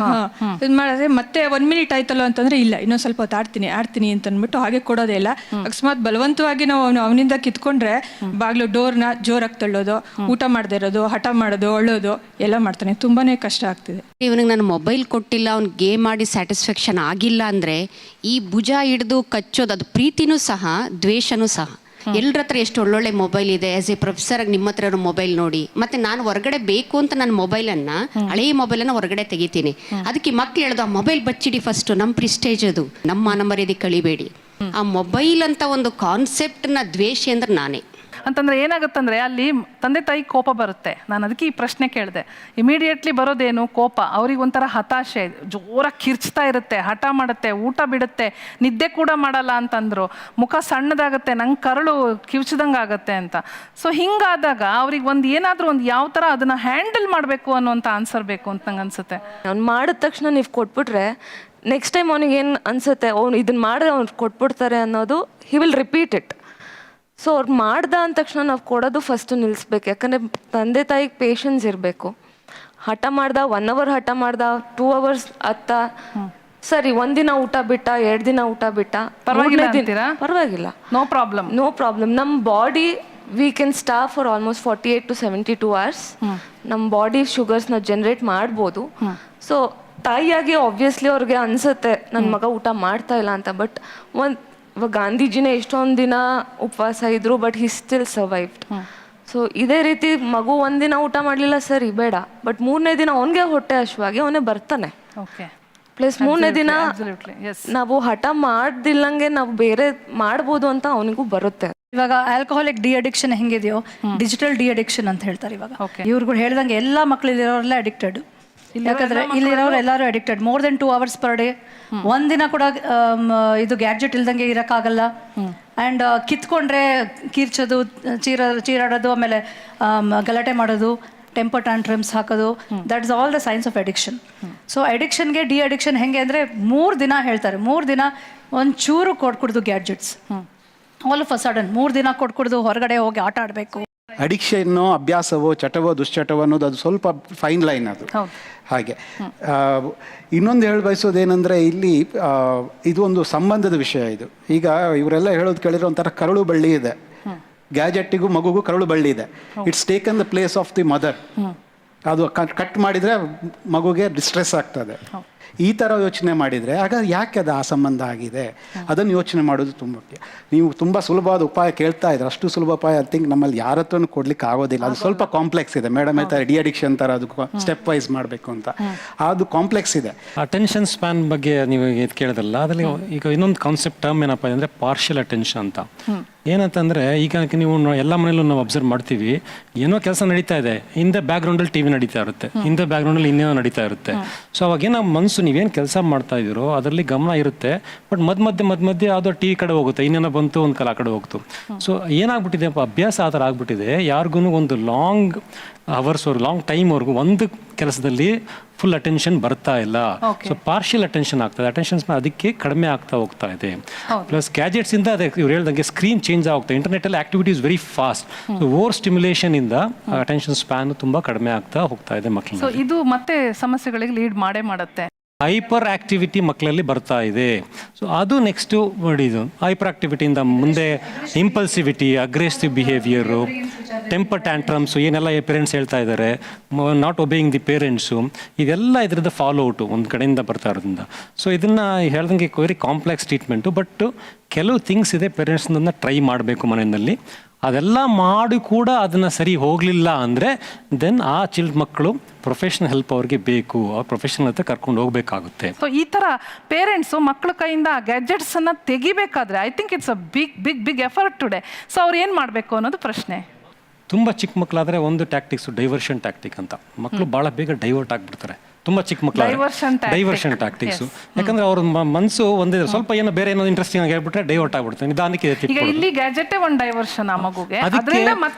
ಇದು ಮಾಡಿದ್ರೆ ಮತ್ತೆ 1 ಮಿನಿಟ್ ಆಯ್ತಲ್ಲ ಅಂತಂದ್ರೆ, ಇಲ್ಲ ಇನ್ನೊಂದು ಸ್ವಲ್ಪ ಹೊತ್ತು ಆಡ್ತೀನಿ ಅಂತ ಅಂದ್ಬಿಟ್ಟು ಹಾಗೆ ಕೊಡೋದೇ ಇಲ್ಲ. ಅಕಸ್ಮಾತ್ ಬಲವಂತವಾಗಿ ನಾವು ಅವನಿಂದ ಕಿತ್ಕೊಂಡ್ರೆ ಬಾಗ್ಲು ಡೋರ್ನ ಜೋರಾಗಿ ತಳ್ಳೋದು, ಊಟ ಮಾಡದೇ ಇರೋದು, ಹಠ ಮಾಡೋದು, ಅಳ್ಳೋದು ಎಲ್ಲ ಮಾಡ್ತಾನೆ. ತುಂಬಾನೇ ಕಷ್ಟ ಆಗ್ತಿದೆ. ಇವನಿಗೆ ನಾನು ಮೊಬೈಲ್ ಕೊಟ್ಟಿಲ್ಲ, ಅವ್ನು ಗೇಮ್ ಮಾಡಿ ಸ್ಯಾಟಿಸ್ಫ್ಯಾಕ್ಷನ್ ಆಗಿಲ್ಲ ಅಂದರೆ ಈ ಭುಜ ಹಿಡಿದು ಕಚ್ಚೋದು, ಅದು ಪ್ರೀತಿನೂ ಸಹ ದ್ವೇಷನೂ ಸಹ. ಎಲ್ಲರ ಹತ್ರ ಎಷ್ಟು ಒಳ್ಳೊಳ್ಳೆ ಮೊಬೈಲ್ ಇದೆ. ಆಸ್ ಎ ಪ್ರೊಫೆಸರ್ ಆಗಿ ನಿಮ್ಮ ಹತ್ರ ಇರೋ ಮೊಬೈಲ್ ನೋಡಿ, ಮತ್ತೆ ನಾನು ಹೊರಗಡೆ ಬೇಕು ಅಂತ ನನ್ನ ಮೊಬೈಲನ್ನು, ಹಳೆಯ ಮೊಬೈಲನ್ನು ಹೊರಗಡೆ ತೆಗಿತೀನಿ. ಅದಕ್ಕೆ ಮಕ್ಳು ಹೇಳೋದು, ಆ ಮೊಬೈಲ್ ಬಚ್ಚಿಡಿ ಫಸ್ಟ್, ನಮ್ಮ ಪ್ರಿಸ್ಟೇಜ್ ಅದು, ನಮ್ಮ ಮಾನ ಮರ್ಯಾದೆ ಕಳಿಬೇಡಿ. ಆ ಮೊಬೈಲ್ ಅಂತ ಒಂದು ಕಾನ್ಸೆಪ್ಟ್ನ ದ್ವೇಷ ಅಂದ್ರೆ ನಾನೇ. ಅಂತಂದ್ರೆ ಏನಾಗುತ್ತಂದ್ರೆ ಅಲ್ಲಿ ತಂದೆ ತಾಯಿ ಕೋಪ ಬರುತ್ತೆ. ನಾನು ಅದಕ್ಕೆ ಈ ಪ್ರಶ್ನೆ ಕೇಳಿದೆ. ಇಮಿಡಿಯೇಟ್ಲಿ ಬರೋದೇನು? ಕೋಪ. ಅವ್ರಿಗೆ ಒಂಥರ ಹತಾಶೆ, ಜೋರಾಗಿ ಕಿರ್ಚ್ತಾ ಇರುತ್ತೆ, ಹಠ ಮಾಡುತ್ತೆ, ಊಟ ಬಿಡುತ್ತೆ, ನಿದ್ದೆ ಕೂಡ ಮಾಡಲ್ಲ ಅಂತಂದ್ರು, ಮುಖ ಸಣ್ಣದಾಗುತ್ತೆ, ನಂಗೆ ಕರಳು ಕಿವುಚಿದಂಗೆ ಆಗುತ್ತೆ ಅಂತ. ಸೊ ಹಿಂಗಾದಾಗ ಅವ್ರಿಗೆ ಒಂದು ಏನಾದರೂ ಒಂದು ಯಾವ ಥರ ಅದನ್ನು ಹ್ಯಾಂಡಲ್ ಮಾಡಬೇಕು ಅನ್ನೋಂಥ ಆನ್ಸರ್ ಬೇಕು ಅಂತ ನಂಗೆ ಅನ್ಸುತ್ತೆ. ಅವ್ನು ಮಾಡಿದ ತಕ್ಷಣ ನೀವು ಕೊಟ್ಬಿಟ್ರೆ ನೆಕ್ಸ್ಟ್ ಟೈಮ್ ಅವ್ನಿಗೆ ಏನು ಅನ್ಸುತ್ತೆ, ಅವ್ನು ಇದನ್ನು ಮಾಡಿದ್ರೆ ಅವ್ನು ಕೊಟ್ಬಿಡ್ತಾರೆ ಅನ್ನೋದು, he will repeat it. So ಅವ್ರು ಮಾಡ್ದ ಅಂದ ತಕ್ಷಣ ನಾವು ಕೊಡೋದು ಫಸ್ಟು ನಿಲ್ಲಿಸ್ಬೇಕು. ಯಾಕಂದರೆ ತಂದೆ ತಾಯಿಗೆ ಪೇಷನ್ಸ್ ಇರಬೇಕು. ಹಠ ಮಾಡ್ದ, 1 ಅವರ್ ಹಠ ಮಾಡ್ದ, 2 ಅವರ್ಸ್ ಅತ್ತ, ಸರಿ 1 ದಿನ ಊಟ ಬಿಟ್ಟ, 2 ದಿನ ಊಟ ಬಿಟ್ಟ, ಪರವಾಗಿಲ್ಲ, ನೋ ಪ್ರಾಬ್ಲಮ್. ನಮ್ಮ body we can starve for almost 48 to 72 hours. ನಮ್ಮ ಬಾಡಿ ಶುಗರ್ಸ್ನ ಜನ್ರೇಟ್ ಮಾಡ್ಬೋದು. ಸೊ ತಾಯಿಯಾಗಿ ಆಬ್ವಿಯಸ್ಲಿ ಅವ್ರಿಗೆ ಅನ್ಸುತ್ತೆ ನನ್ನ ಮಗ ಊಟ ಮಾಡ್ತಾ ಇಲ್ಲ ಅಂತ. ಬಟ್ ಇವಾಗ ಗಾಂಧೀಜಿನೇ ಎಷ್ಟೊಂದು ದಿನ ಉಪವಾಸ ಇದ್ರು, but he still survived. So ಇದೇ ರೀತಿ ಮಗು 1 ದಿನ ಊಟ ಮಾಡಲಿಲ್ಲ, ಸರಿ ಬೇಡ, ಬಟ್ 3ನೇ ದಿನ ಅವನಿಗೆ ಹೊಟ್ಟೆ ಹಶ್ವಾಗಿ ಅವನೇ ಬರ್ತಾನೆ. ಪ್ಲಸ್ 3ನೇ ದಿನ ನಾವು ಹಠ ಮಾಡ್ದಿಲ್ಲಂಗೆ ನಾವು ಬೇರೆ ಮಾಡ್ಬೋದು ಅಂತ ಅವನಿಗೂ ಬರುತ್ತೆ. ಇವಾಗ ಆಲ್ಕೋಹಾಲಿಕ್ ಡಿ ಅಡಿಕ್ಷನ್ ಹೆಂಗಿದೆಯೋ, ಡಿಜಿಟಲ್ ಡಿ ಅಡಿಕ್ಷನ್ ಅಂತ ಹೇಳ್ತಾರೆ ಇವಾಗ. ಇವ್ರುಗಳು ಹೇಳ್ದಂಗೆ ಎಲ್ಲ ಮಕ್ಕಳಿರೋರೆಲ್ಲ ಅಡಿಕ್ಟೆಡ್. ಯಾಕಂದ್ರೆ ಇಲ್ಲಿರೋರು ಎಲ್ಲರೂ addicted. More than 2 hours per day. 1 ದಿನ ಕೂಡ ಇದು ಗ್ಯಾಡ್ಜೆಟ್ ಇಲ್ದಂಗೆ ಇರೋಕ್ಕಾಗಲ್ಲ. ಆ್ಯಂಡ್ ಕಿತ್ಕೊಂಡ್ರೆ ಕೀರ್ಚೋದು, ಚೀರಾಡೋದು, ಆಮೇಲೆ ಗಲಾಟೆ ಮಾಡೋದು, ಟೆಂಪರ್ ಟ್ಯಾಂಟ್ರಮ್ಸ್ ಹಾಕೋದು, that is all the signs of addiction. So ಅಡಿಕ್ಷನ್ಗೆ ಡಿ ಅಡಿಕ್ಷನ್ ಹೆಂಗೆ ಅಂದರೆ 3 ದಿನ ಹೇಳ್ತಾರೆ, 3 ದಿನ ಒಂಚೂರು ಕೊಡ್ಕೊಡ್ದು gadgets, all of a sudden 3 ದಿನ ಕೊಡ್ಕೊಡ್ದು ಹೊರಗಡೆ ಹೋಗಿ ಆಟ ಆಡಬೇಕು. ಅಡಿಕ್ಷನ್ನು, ಅಭ್ಯಾಸವೋ, ಚಟವೋ, ದುಶ್ಚಟವೋ ಅನ್ನೋದು ಅದು ಸ್ವಲ್ಪ ಫೈನ್ ಲೈನ್ ಅದು. ಹಾಗೆ ಇನ್ನೊಂದು ಹೇಳಿ ಬಯಸೋದೇನೆಂದರೆ ಇಲ್ಲಿ ಇದು ಒಂದು ಸಂಬಂಧದ ವಿಷಯ. ಇದು ಈಗ ಇವರೆಲ್ಲ ಹೇಳೋದು ಕೇಳಿದ್ರೆ ಒಂಥರ ಕರಳು ಬಳ್ಳಿ ಇದೆ, ಗ್ಯಾಜೆಟ್ಟಿಗೂ ಮಗುಗೂ ಕರಳು ಬಳ್ಳಿ ಇದೆ. It's taken the place of the mother. ಅದು ಕಟ್ ಮಾಡಿದರೆ ಮಗುಗೆ ಡಿಸ್ಟ್ರೆಸ್ ಆಗ್ತದೆ. ಈ ಥರ ಯೋಚನೆ ಮಾಡಿದರೆ ಆಗ ಯಾಕೆ ಅದು ಆ ಸಂಬಂಧ ಆಗಿದೆ, ಅದನ್ನು ಯೋಚನೆ ಮಾಡೋದು ತುಂಬ ಮುಖ್ಯ. ನೀವು ತುಂಬ ಸುಲಭವಾದ ಉಪಾಯ ಕೇಳ್ತಾ ಇದ್ರೆ, ಅಷ್ಟು ಸುಲಭ ಉಪಾಯ ಐ ಥಿಂಕ್ ನಮ್ಮಲ್ಲಿ ಯಾರ ಹತ್ರನೂ ಕೊಡ್ಲಿಕ್ಕೆ ಆಗೋದಿಲ್ಲ. ಅದು ಸ್ವಲ್ಪ ಕಾಂಪ್ಲೆಕ್ಸ್ ಇದೆ. ಮೇಡಮ್ ಹೇಳ್ತಾರೆ ಡಿ ಅಡಿಕ್ಷನ್ ಥರ ಅದು ಸ್ಟೆಪ್ ವೈಸ್ ಮಾಡಬೇಕು ಅಂತ, ಅದು ಕಾಂಪ್ಲೆಕ್ಸ್ ಇದೆ. ಅಟೆನ್ಷನ್ ಸ್ಪ್ಯಾನ್ ಬಗ್ಗೆ ನೀವು ಕೇಳಿದ್ರಲ್ಲ, ಅದರಲ್ಲಿ ಈಗ ಇನ್ನೊಂದು ಕಾನ್ಸೆಪ್ಟ್ ಟರ್ಮ್ ಏನಪ್ಪ ಅಂದರೆ ಪಾರ್ಷಿಯಲ್ ಅಟೆನ್ಷನ್ ಅಂತ. ಏನಂತಂದರೆ ಈಗ ನೀವು ಎಲ್ಲ ಮನೇಲೂ ನಾವು ಅಬ್ಸರ್ವ್ ಮಾಡ್ತೀವಿ, ಏನೋ ಕೆಲಸ ನಡೀತಾ ಇದೆ, ಹಿಂದೆ ಬ್ಯಾಕ್ಗ್ರೌಂಡಲ್ಲಿ ಟಿ ವಿ ನಡೀತಾ ಇರುತ್ತೆ, ಹಿಂದೆ ಬ್ಯಾಕ್ಗ್ರೌಂಡಲ್ಲಿ ಇನ್ನೇನೋ ನಡೀತಾ ಇರುತ್ತೆ. ಸೊ ಅವಾಗೇನೋ ಮನಸ್ಸು ನೀವೇನು ಕೆಲಸ ಮಾಡ್ತಾ ಇದ್ದೀರೋ ಅದರಲ್ಲಿ ಗಮನ ಇರುತ್ತೆ, ಬಟ್ ಮಧ್ಯೆ ಯಾವುದೋ ಟಿ ವಿ ಕಡೆ ಹೋಗುತ್ತೆ, ಇನ್ನೇನೋ ಬಂತು ಒಂದು ಕಾಲ ಆ ಕಡೆ ಹೋಗ್ತು. ಸೊ ಏನಾಗ್ಬಿಟ್ಟಿದೆ ಅಭ್ಯಾಸ ಆ ಥರ ಆಗ್ಬಿಟ್ಟಿದೆ, ಯಾರಿಗೂ ಒಂದು ಲಾಂಗ್ ಅವರ್ಸ್ ಲಾಂಗ್ ಟೈಮ್ವರೆಗೂ ಒಂದು ಕೆಲಸದಲ್ಲಿ ಫುಲ್ ಅಟೆನ್ಷನ್ ಬರ್ತಾ ಇಲ್ಲ. ಸೊ ಪಾರ್ಷಿಯಲ್ ಅಟೆನ್ಷನ್ ಆಗ್ತದೆ, ಅಟೆನ್ಷನ್ ಅದಕ್ಕೆ ಕಡಿಮೆ ಆಗ್ತಾ ಹೋಗ್ತಾ ಇದೆ. ಪ್ಲಸ್ ಗ್ಯಾಜೆಟ್ಸಿಂದ ಅದೇ ಇವ್ರು ಹೇಳ್ದಂಗೆ ಸ್ಕ್ರೀನ್ ಚೇಂಜ್ ಆಗುತ್ತೆ, ಇಂಟರ್ನೆಟಲ್ಲಿ activity is very fast. So over stimulation ಇಂದ ಅಟೆನ್ಷನ್ ಸ್ಪ್ಯಾನ್ ತುಂಬ ಕಡಿಮೆ ಆಗ್ತಾ ಹೋಗ್ತಾ ಇದೆ ಮಕ್ಕಳು. ಸೊ ಇದು ಮತ್ತೆ ಸಮಸ್ಯೆಗಳಿಗೆ ಲೀಡ್ ಮಾಡೇ ಮಾಡುತ್ತೆ. ಹೈಪರ್ ಆಕ್ಟಿವಿಟಿ ಮಕ್ಕಳಲ್ಲಿ ಬರ್ತಾ ಇದೆ. ಸೊ ಅದು ನೆಕ್ಸ್ಟು ಇದು ಹೈಪರ್ ಆಕ್ಟಿವಿಟಿಯಿಂದ ಮುಂದೆ ಇಂಪಲ್ಸಿವಿಟಿ, ಅಗ್ರೆಸಿವ್ ಬಿಹೇವಿಯರು, ಟೆಂಪರ್ ಟ್ಯಾಂಟ್ರಮ್ಸು, ಏನೆಲ್ಲ ಪೇರೆಂಟ್ಸ್ ಹೇಳ್ತಾ ಇದ್ದಾರೆ, ನಾಟ್ ಒಬೇಯಿಂಗ್ ದಿ ಪೇರೆಂಟ್ಸು, ಇದೆಲ್ಲ ಇದರದ್ದು ಫಾಲೋಔಟು ಒಂದು ಕಡೆಯಿಂದ ಬರ್ತಾ ಇರೋದ್ರಿಂದ. ಸೊ ಇದನ್ನು ಹೇಳ್ದಂಗೆ ವೆರಿ ಕಾಂಪ್ಲೆಕ್ಸ್ ಟ್ರೀಟ್ಮೆಂಟು. ಬಟ್ ಕೆಲವು ಥಿಂಗ್ಸ್ ಇದೆ ಪೇರೆಂಟ್ಸ್ನ ಟ್ರೈ ಮಾಡಬೇಕು ಮನೆಯಲ್ಲಿ. ಅದೆಲ್ಲ ಮಾಡಿ ಕೂಡ ಅದನ್ನು ಸರಿ ಹೋಗಲಿಲ್ಲ ಅಂದರೆ ದೆನ್ ಆ ಮಕ್ಕಳು ಪ್ರೊಫೆಷನಲ್ ಹೆಲ್ಪ್ ಅವ್ರಿಗೆ ಬೇಕು, ಆ ಪ್ರೊಫೆಷನಲ್ ಹತ್ರ ಕರ್ಕೊಂಡು ಹೋಗಬೇಕಾಗುತ್ತೆ. ಸೊ ಈ ಥರ ಪೇರೆಂಟ್ಸು ಮಕ್ಕಳ ಕೈಯಿಂದ ಗ್ಯಾಜೆಟ್ಸನ್ನು ತೆಗಿಬೇಕಾದ್ರೆ I think it's a big effort today. So ಅವ್ರು ಏನು ಮಾಡಬೇಕು ಅನ್ನೋದು ಪ್ರಶ್ನೆ. ತುಂಬ ಚಿಕ್ಕ ಮಕ್ಕಳಾದರೆ ಒಂದು ಟ್ಯಾಕ್ಟಿಕ್ಸು ಡೈವರ್ಷನ್ ಟ್ಯಾಕ್ಟಿಕ್ ಅಂತ. ಮಕ್ಕಳು ಭಾಳ ಬೇಗ ಡೈವರ್ಟ್ ಆಗಿಬಿಡ್ತಾರೆ, ತುಂಬ ಚಿಕ್ಕ ಮಕ್ಕಳು ಡೈವರ್ಷನ್ ಟ್ಯಾಕ್ಟಿಕ್ಸು. ಯಾಕಂದ್ರೆ ಅವ್ರ ಮನಸ್ಸು ಒಂದೇ ಸ್ವಲ್ಪ ಏನೋ ಬೇರೆ ಏನೋ ಇಂಟ್ರೆಸ್ಟಿಂಗ್ ಆಗಿ ಹೇಳ್ಬಿಟ್ರೆ ಡೈವರ್ಟ್ ಆಗ್ಬಿಡ್ತಾರೆ. ನಿಧಾನಕ್ಕೆ ಇಲ್ಲಿ ಗ್ಯಾಜೆಟೇ ಒಂದು ಡೈವರ್ಷನ್ ಆ ಮಗುಗೆ. ಅದಕ್ಕೆ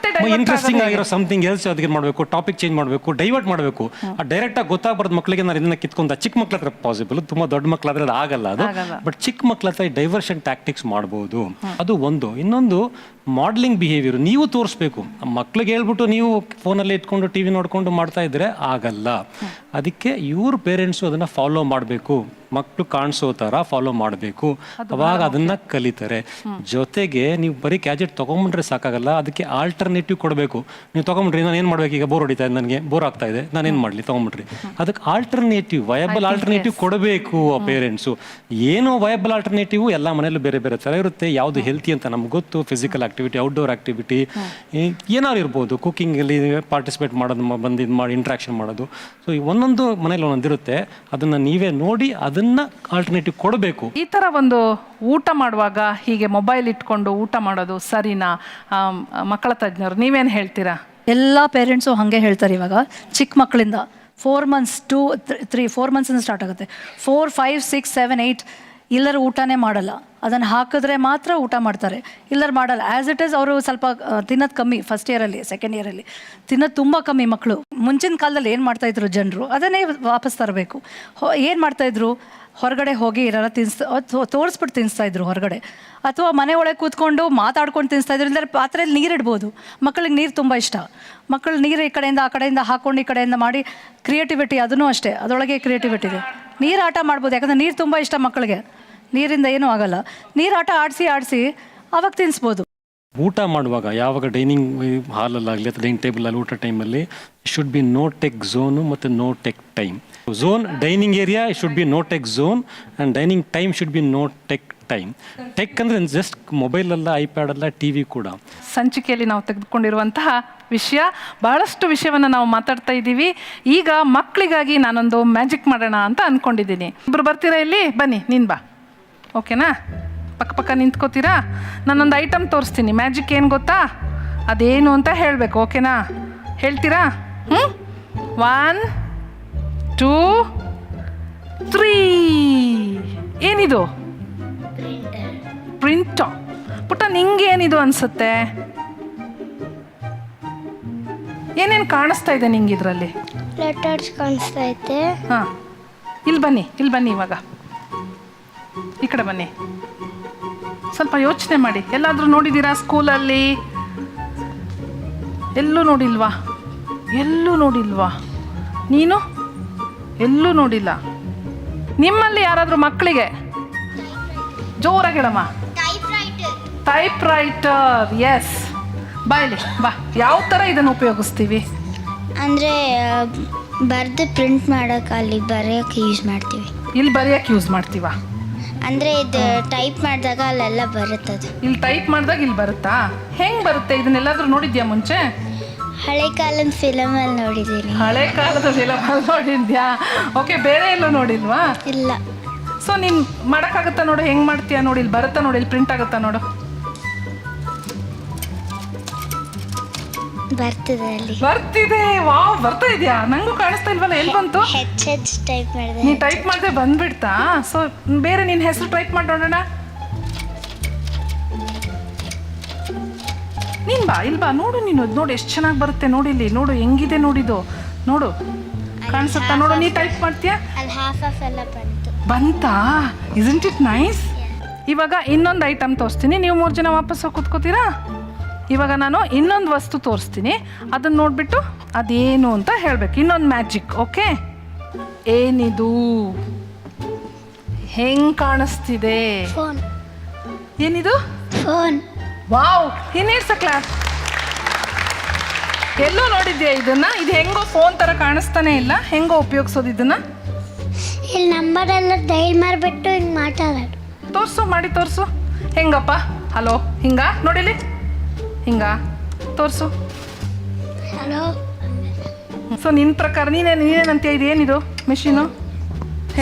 ಇಂಟ್ರೆಸ್ಟಿಂಗ್ ಆಗಿರೋ ಸಮಥಿಂಗ್ ಎಲ್ಸ್ ಅದಕ್ಕೆ ಮಾಡಬೇಕು, ಟಾಪಿಕ್ ಚೇಂಜ್ ಮಾಡಬೇಕು, ಡೈವರ್ಟ್ ಮಾಡಬೇಕು. ಆ ಡೈರೆಕ್ಟಾಗಿ ಗೊತ್ತಾಗ್ಬಾರ್ದು ಮಕ್ಕಳಿಗೆ ನಾನು ಇದನ್ನ ಕಿತ್ಕೊಂಡ. ಚಿಕ್ಕ ಮಕ್ಳ ಹತ್ರ ಪಾಸಿಬಲ್, ತುಂಬ ದೊಡ್ಡ ಮಕ್ಕಳಾದ್ರೆ ಅದು ಆಗಲ್ಲ ಅದು. ಬಟ್ ಚಿಕ್ಕ ಮಕ್ಳ ಹತ್ರ ಡೈವರ್ಷನ್ ಟ್ಯಾಕ್ಟಿಕ್ಸ್ ಮಾಡ್ಬೋದು. ಅದು ಒಂದು. ಇನ್ನೊಂದು ಮಾಡಲಿಂಗ್ ಬಿಹೇವಿಯರ್ ನೀವು ತೋರಿಸ್ಬೇಕು. ಮಕ್ಳಿಗೆ ಹೇಳ್ಬಿಟ್ಟು ನೀವು ಫೋನಲ್ಲಿ ಇಟ್ಕೊಂಡು ಟಿ ವಿ ನೋಡ್ಕೊಂಡು ಮಾಡ್ತಾ ಇದ್ರೆ ಆಗಲ್ಲ. ಅದಕ್ಕೆ ಇವ್ರ ಪೇರೆಂಟ್ಸು ಅದನ್ನು ಫಾಲೋ ಮಾಡಬೇಕು, ಮಕ್ಕಳು ಕಾಣಿಸೋ ಥರ ಫಾಲೋ ಮಾಡಬೇಕು, ಅವಾಗ ಅದನ್ನು ಕಲಿತಾರೆ. ಜೊತೆಗೆ ನೀವು ಬರೀ ಗ್ಯಾಜೆಟ್ ತೊಗೊಂಬಿಟ್ರೆ ಸಾಕಾಗಲ್ಲ, ಅದಕ್ಕೆ ಆಲ್ಟರ್ನೇಟಿವ್ ಕೊಡಬೇಕು. ನೀವು ತೊಗೊಂಬಿಟ್ರಿ ನಾನು ಏನು ಮಾಡಬೇಕು, ಈಗ ಬೋರ್ ಹೊಡಿತಾ ಇದೆ, ನನಗೆ ಬೋರ್ ಆಗ್ತಾ ಇದೆ, ನಾನೇನು ಮಾಡಲಿ, ತೊಗೊಂಬಿಟ್ರಿ. ಅದಕ್ಕೆ ಆಲ್ಟರ್ನೇಟಿವ್, ವಯಬಲ್ ಆಲ್ಟರ್ನೇಟಿವ್ ಕೊಡಬೇಕು ಆ ಪೇರೆಂಟ್ಸು. ಏನು ವಯಬಲ್ ಆಲ್ಟರ್ನೇಟಿವ್ ಎಲ್ಲ ಮನೆಯಲ್ಲೂ ಬೇರೆ ಬೇರೆ ಥರ ಇರುತ್ತೆ. ಯಾವುದು ಹೆಲ್ತಿ ಅಂತ ನಮ್ಗೆ ಗೊತ್ತು, ಫಿಸಿಕಲ್ ಆಕ್ಟಿವಿಟಿ, ಔಟ್ಡೋರ್ ಆಕ್ಟಿವಿಟಿ ಏನಾದ್ರು ಇರ್ಬೋದು, ಕುಕ್ಕಿಂಗಲ್ಲಿ ಪಾರ್ಟಿಸಿಪೇಟ್ ಮಾಡೋದು, ಬಂದು ಇದು ಮಾಡಿ ಇಂಟ್ರಾಕ್ಷನ್ ಮಾಡೋದು. ಸೊ ಒಂದೊಂದು ಮನೇಲಿ ಒಂದೊಂದಿರುತ್ತೆ, ಅದನ್ನು ನೀವೇ ನೋಡಿ ಅದನ್ನ ಆಲ್ಟರ್ನೇಟಿವ್ ಕೊಡಬೇಕು. ಈ ಥರ ಒಂದು ಊಟ ಮಾಡುವಾಗ ಹೀಗೆ ಮೊಬೈಲ್ ಇಟ್ಕೊಂಡು ಊಟ ಮಾಡೋದು ಸರಿನಾ? ಮಕ್ಕಳ ತಜ್ಞರು ನೀವೇನು ಹೇಳ್ತೀರಾ? ಎಲ್ಲ ಪೇರೆಂಟ್ಸು ಹಾಗೆ ಹೇಳ್ತಾರೆ. ಇವಾಗ ಚಿಕ್ಕ ಮಕ್ಕಳಿಂದ 4 months 2, 3, 4 months ಸ್ಟಾರ್ಟ್ ಆಗುತ್ತೆ. 4, 5, 6, 7, 8 ಎಲ್ಲರೂ ಊಟನೇ ಮಾಡಲ್ಲ. ಅದನ್ನು ಹಾಕಿದ್ರೆ ಮಾತ್ರ ಊಟ ಮಾಡ್ತಾರೆ, ಎಲ್ಲರೂ ಮಾಡಲ್ಲ. ಆ್ಯಸ್ ಇಟ್ ಈಸ್ ಅವರು ಸ್ವಲ್ಪ ತಿನ್ನೋದು ಕಮ್ಮಿ. ಫಸ್ಟ್ ಇಯರಲ್ಲಿ, ಸೆಕೆಂಡ್ ಇಯರಲ್ಲಿ ತಿನ್ನೋದು ತುಂಬ ಕಮ್ಮಿ ಮಕ್ಕಳು. ಮುಂಚಿನ ಕಾಲದಲ್ಲಿ ಏನು ಮಾಡ್ತಾಯಿದ್ರು ಜನರು, ಅದನ್ನೇ ವಾಪಸ್ ತರಬೇಕು. ಏನು ಮಾಡ್ತಾಯಿದ್ರು, ಹೊರಗಡೆ ಹೋಗಿ ಏನಾರ ತೋರಿಸ್ಬಿಟ್ಟು ತಿನ್ನಿಸ್ತಾಯಿದ್ರು ಹೊರಗಡೆ, ಅಥವಾ ಮನೆ ಒಳಗೆ ಕೂತ್ಕೊಂಡು ಮಾತಾಡ್ಕೊಂಡು ತಿನ್ನಿಸ್ತಾಯಿದ್ರು. ಇಲ್ಲದ್ರೆ ಪಾತ್ರೆಯಲ್ಲಿ ನೀರಿಡ್ಬೋದು. ಮಕ್ಕಳಿಗೆ ನೀರು ತುಂಬ ಇಷ್ಟ. ಮಕ್ಕಳು ನೀರು ಈ ಕಡೆಯಿಂದ ಆ ಕಡೆಯಿಂದ ಹಾಕ್ಕೊಂಡು ಈ ಕಡೆಯಿಂದ ಮಾಡಿ ಕ್ರಿಯೇಟಿವಿಟಿ, ಅದನ್ನೂ ಅಷ್ಟೇ, ಅದರೊಳಗೆ ಕ್ರಿಯೇಟಿವಿಟಿ ಇದೆ. ನೀರು ಆಟ ಮಾಡ್ಬೋದು, ಯಾಕಂದರೆ ನೀರು ತುಂಬ ಇಷ್ಟ ಮಕ್ಕಳಿಗೆ. ನೀರಿಂದ ಏನೂ ಆಗಲ್ಲ. ನೀರು ಆಟ ಆಡಿಸಿ ಆವಾಗ ತಿನ್ನಿಸ್ಬೋದು. ಊಟ ಮಾಡುವಾಗ ಯಾವಾಗ ಡೈನಿಂಗ್ ಹಾಲಲ್ಲಾಗಲಿ ಅಥವಾ ಡೈನಿಂಗ್ ಟೇಬಲಲ್ಲಿ ಊಟ ಟೈಮಲ್ಲಿ should be no tech zone ಮತ್ತು no tech time. Zone dining area should be no tech zone and dining time should be no tech time. Tech ಅಂದರೆ ಜಸ್ಟ್ ಮೊಬೈಲಲ್ಲ, ಐಪ್ಯಾಡಲ್ಲ, ಟಿ ವಿ ಕೂಡ. ಸಂಚಿಕೆಯಲ್ಲಿ ನಾವು ತೆಗೆದುಕೊಂಡಿರುವಂತಹ ವಿಷಯ, ಬಹಳಷ್ಟು ವಿಷಯವನ್ನು ನಾವು ಮಾತಾಡ್ತಾ ಇದ್ದೀವಿ. ಈಗ ಮಕ್ಕಳಿಗಾಗಿ ನಾನೊಂದು ಮ್ಯಾಜಿಕ್ ಮಾಡೋಣ ಅಂತ ಅಂದ್ಕೊಂಡಿದ್ದೀನಿ. ಇಬ್ಬರು ಬರ್ತೀರಾ ಇಲ್ಲಿ? ಬನ್ನಿ, ನೀನು ಬಾ, ಓಕೆನಾ? ಪಕ್ಕ ನಿಂತ್ಕೋತೀರಾ? ನಾನೊಂದು ಐಟಮ್ ತೋರಿಸ್ತೀನಿ. ಮ್ಯಾಜಿಕ್ ಏನು ಗೊತ್ತಾ? ಅದೇನು ಅಂತ ಹೇಳಬೇಕು, ಓಕೆನಾ? ಹೇಳ್ತೀರಾ? 1, 2, 3. ಏನಿದು? ಪುಟ್ಟ ನಿಂಗೆ ಏನಿದು ಅನ್ಸುತ್ತೆ? ಏನೇನು ಕಾಣಿಸ್ತಾ ಇದೆ ನಿಂಗೆ ಇದರಲ್ಲಿ? ಲೆಟರ್ಸ್ ಕಾಣಿಸ್ತಾ ಐತೆ. ಹಾಂ, ಇಲ್ಲಿ ಬನ್ನಿ ಇವಾಗ. ಈ ಕಡೆ ಬನ್ನಿ. ಸ್ವಲ್ಪ ಯೋಚನೆ ಮಾಡಿ. ಎಲ್ಲಾದರೂ ನೋಡಿದ್ದೀರಾ ಸ್ಕೂಲಲ್ಲಿ? ಎಲ್ಲೂ ನೋಡಿಲ್ವಾ? ನೀನು ಎಲ್ಲೂ ನೋಡಿಲ್ಲ. ನಿಮ್ಮಲ್ಲಿ ಯಾರಾದರೂ ಮಕ್ಕಳಿಗೆ ಜೋರಾಗಿ ಹೇಳಮ್ಮ. Type writer. ಎಸ್, ಬಾಯ್ಲಿ ಬಾ. ಯಾವ ಥರ ಇದನ್ನು ಉಪಯೋಗಿಸ್ತೀವಿ? ಅಂದರೆ ಬರೆದು ಪ್ರಿಂಟ್ ಮಾಡೋಕೆ ಅಲ್ಲಿ ಬರೆಯೋಕ್ಕೆ ಯೂಸ್ ಮಾಡ್ತೀವಿ. ಇಲ್ಲಿ ಬರೆಯೋಕ್ಕೆ ಯೂಸ್ ಮಾಡ್ತೀವಾ? ಅಂದರೆ ಇದು ಟೈಪ್ ಮಾಡಿದಾಗ ಅಲ್ಲೆಲ್ಲ ಬರುತ್ತದು. ಇಲ್ಲಿ ಟೈಪ್ ಮಾಡಿದಾಗ ಇಲ್ಲಿ ಬರುತ್ತಾ? ಹೆಂಗೆ ಬರುತ್ತೆ? ಇದನ್ನೆಲ್ಲಾದ್ರೂ ನೋಡಿದ್ಯಾ ಮುಂಚೆ? ಹಳೆ ಕಾಲದ ಫಿಲಮಲ್ಲಿ ನೋಡಿದ್ದೀನಿ. ಹಳೆ ಕಾಲದ ಫಿಲಮಲ್ಲಿ ನೋಡಿದ್ಯಾ? ಓಕೆ, ಬೇರೆ ಎಲ್ಲೂ ನೋಡಿಲ್ವಾ? ಇಲ್ಲ. ಸೊ ನೀನು ಮಾಡೋಕ್ಕಾಗುತ್ತಾ ನೋಡು? ಹೆಂಗೆ ಮಾಡ್ತೀಯಾ ನೋಡಿ. ಇಲ್ಲಿ ಬರುತ್ತಾ ನೋಡಿ, ಇಲ್ಲಿ ಪ್ರಿಂಟ್ ಆಗುತ್ತಾ ನೋಡು. ಬರ್ತಿದೆ ಅಲ್ಲಿ. ಬರ್ತಿದೆ. ವಾವ್, ಬರ್ತಾ ಇದೆಯಾ? ನಂಗೂ ಕಾಣಿಸ್ತಾ ಇಲ್ವಲ್ಲ. ಎಲ್ಲಿ ಬಂತು? ಹೆಚ್ ಟೈಪ್ ಮಾಡಿದೆ. ನೀ ಟೈಪ್ ಮಾಡಿದೆ ಬಂದ್ಬಿಡ್ತಾ? ಸೊ ಬೇರೆ ನಿನ್ನ ಹೆಸರು ಟೈಪ್ ಮಾಡಿ ನೋಡೋಣ. ನೀನು ಬಾ, ಇಲ್ಲಿ ಬಾ. ನೋಡು, ನೀನು ನೋಡು ಎಷ್ಟು ಚೆನ್ನಾಗಿ ಬರುತ್ತೆ. ನೋಡಿ ಇಲ್ಲಿ ನೋಡು, ಹೆಂಗಿದೆ ನೋಡಿದು. ನೋಡು, ಕಾಣಿಸುತ್ತಾ? ನೋಡು, ನೀ ಟೈಪ್ ಮಾಡ್ತೀಯಾ? ಅಲ್ಲಿ ಹಾಫ್ ಎಲ್ಲ ಬಂತಾ? Isn't it nice? ಇವಾಗ ಇನ್ನೊಂದು ಐಟಮ್ ತೋರಿಸ್ತೀನಿ. ನೀವು 3 ಜನ ವಾಪಸ್ ಕೂತ್ಕೋತೀರಾ? ಇವಾಗ ನಾನು ಇನ್ನೊಂದು ವಸ್ತು ತೋರಿಸ್ತೀನಿ. ಅದನ್ನು ನೋಡಿಬಿಟ್ಟು ಅದೇನು ಅಂತ ಹೇಳಬೇಕು. ಇನ್ನೊಂದು ಮ್ಯಾಜಿಕ್. ಓಕೆ, ಏನಿದು? ಹೆಂಗೆ ಕಾಣಿಸ್ತಿದೆ? ಫೋನ್. ಏನಿದು? ಫೋನ್. ವಾವ್, ಇನ್ನೇರ್ಸ ಕ್ಲಾಸ್. ಎಲ್ಲೋ ನೋಡಿದ್ಯಾ ಇದನ್ನ? ಇದು ಹೆಂಗೋ ಫೋನ್ ಥರ ಕಾಣಿಸ್ತಾನೆ ಇಲ್ಲ. ಹೆಂಗೋ ಉಪಯೋಗಿಸೋದು ಇದನ್ನ? ಇಲ್ಲಿ ನಂಬರ್ ಎಲ್ಲ ಡೈಲ್ ಮಾಡಿಬಿಟ್ಟು ಹಿಂಗೆ ಮಾತಾಡೋದು. ತೋರಿಸು, ಮಾಡಿ ತೋರಿಸು. ಹೆಂಗಪ್ಪ? ಹಲೋ, ಹಿಂಗ ನೋಡಿಲಿ, ಹಿಂಗ ತೋರಿಸು. ಹಲೋ. ಸೊ ನಿನ್ನ ಪ್ರಕಾರ ನೀನೇನಂತೀಯ? ಇದು ಏನಿದು ಮೆಷಿನು?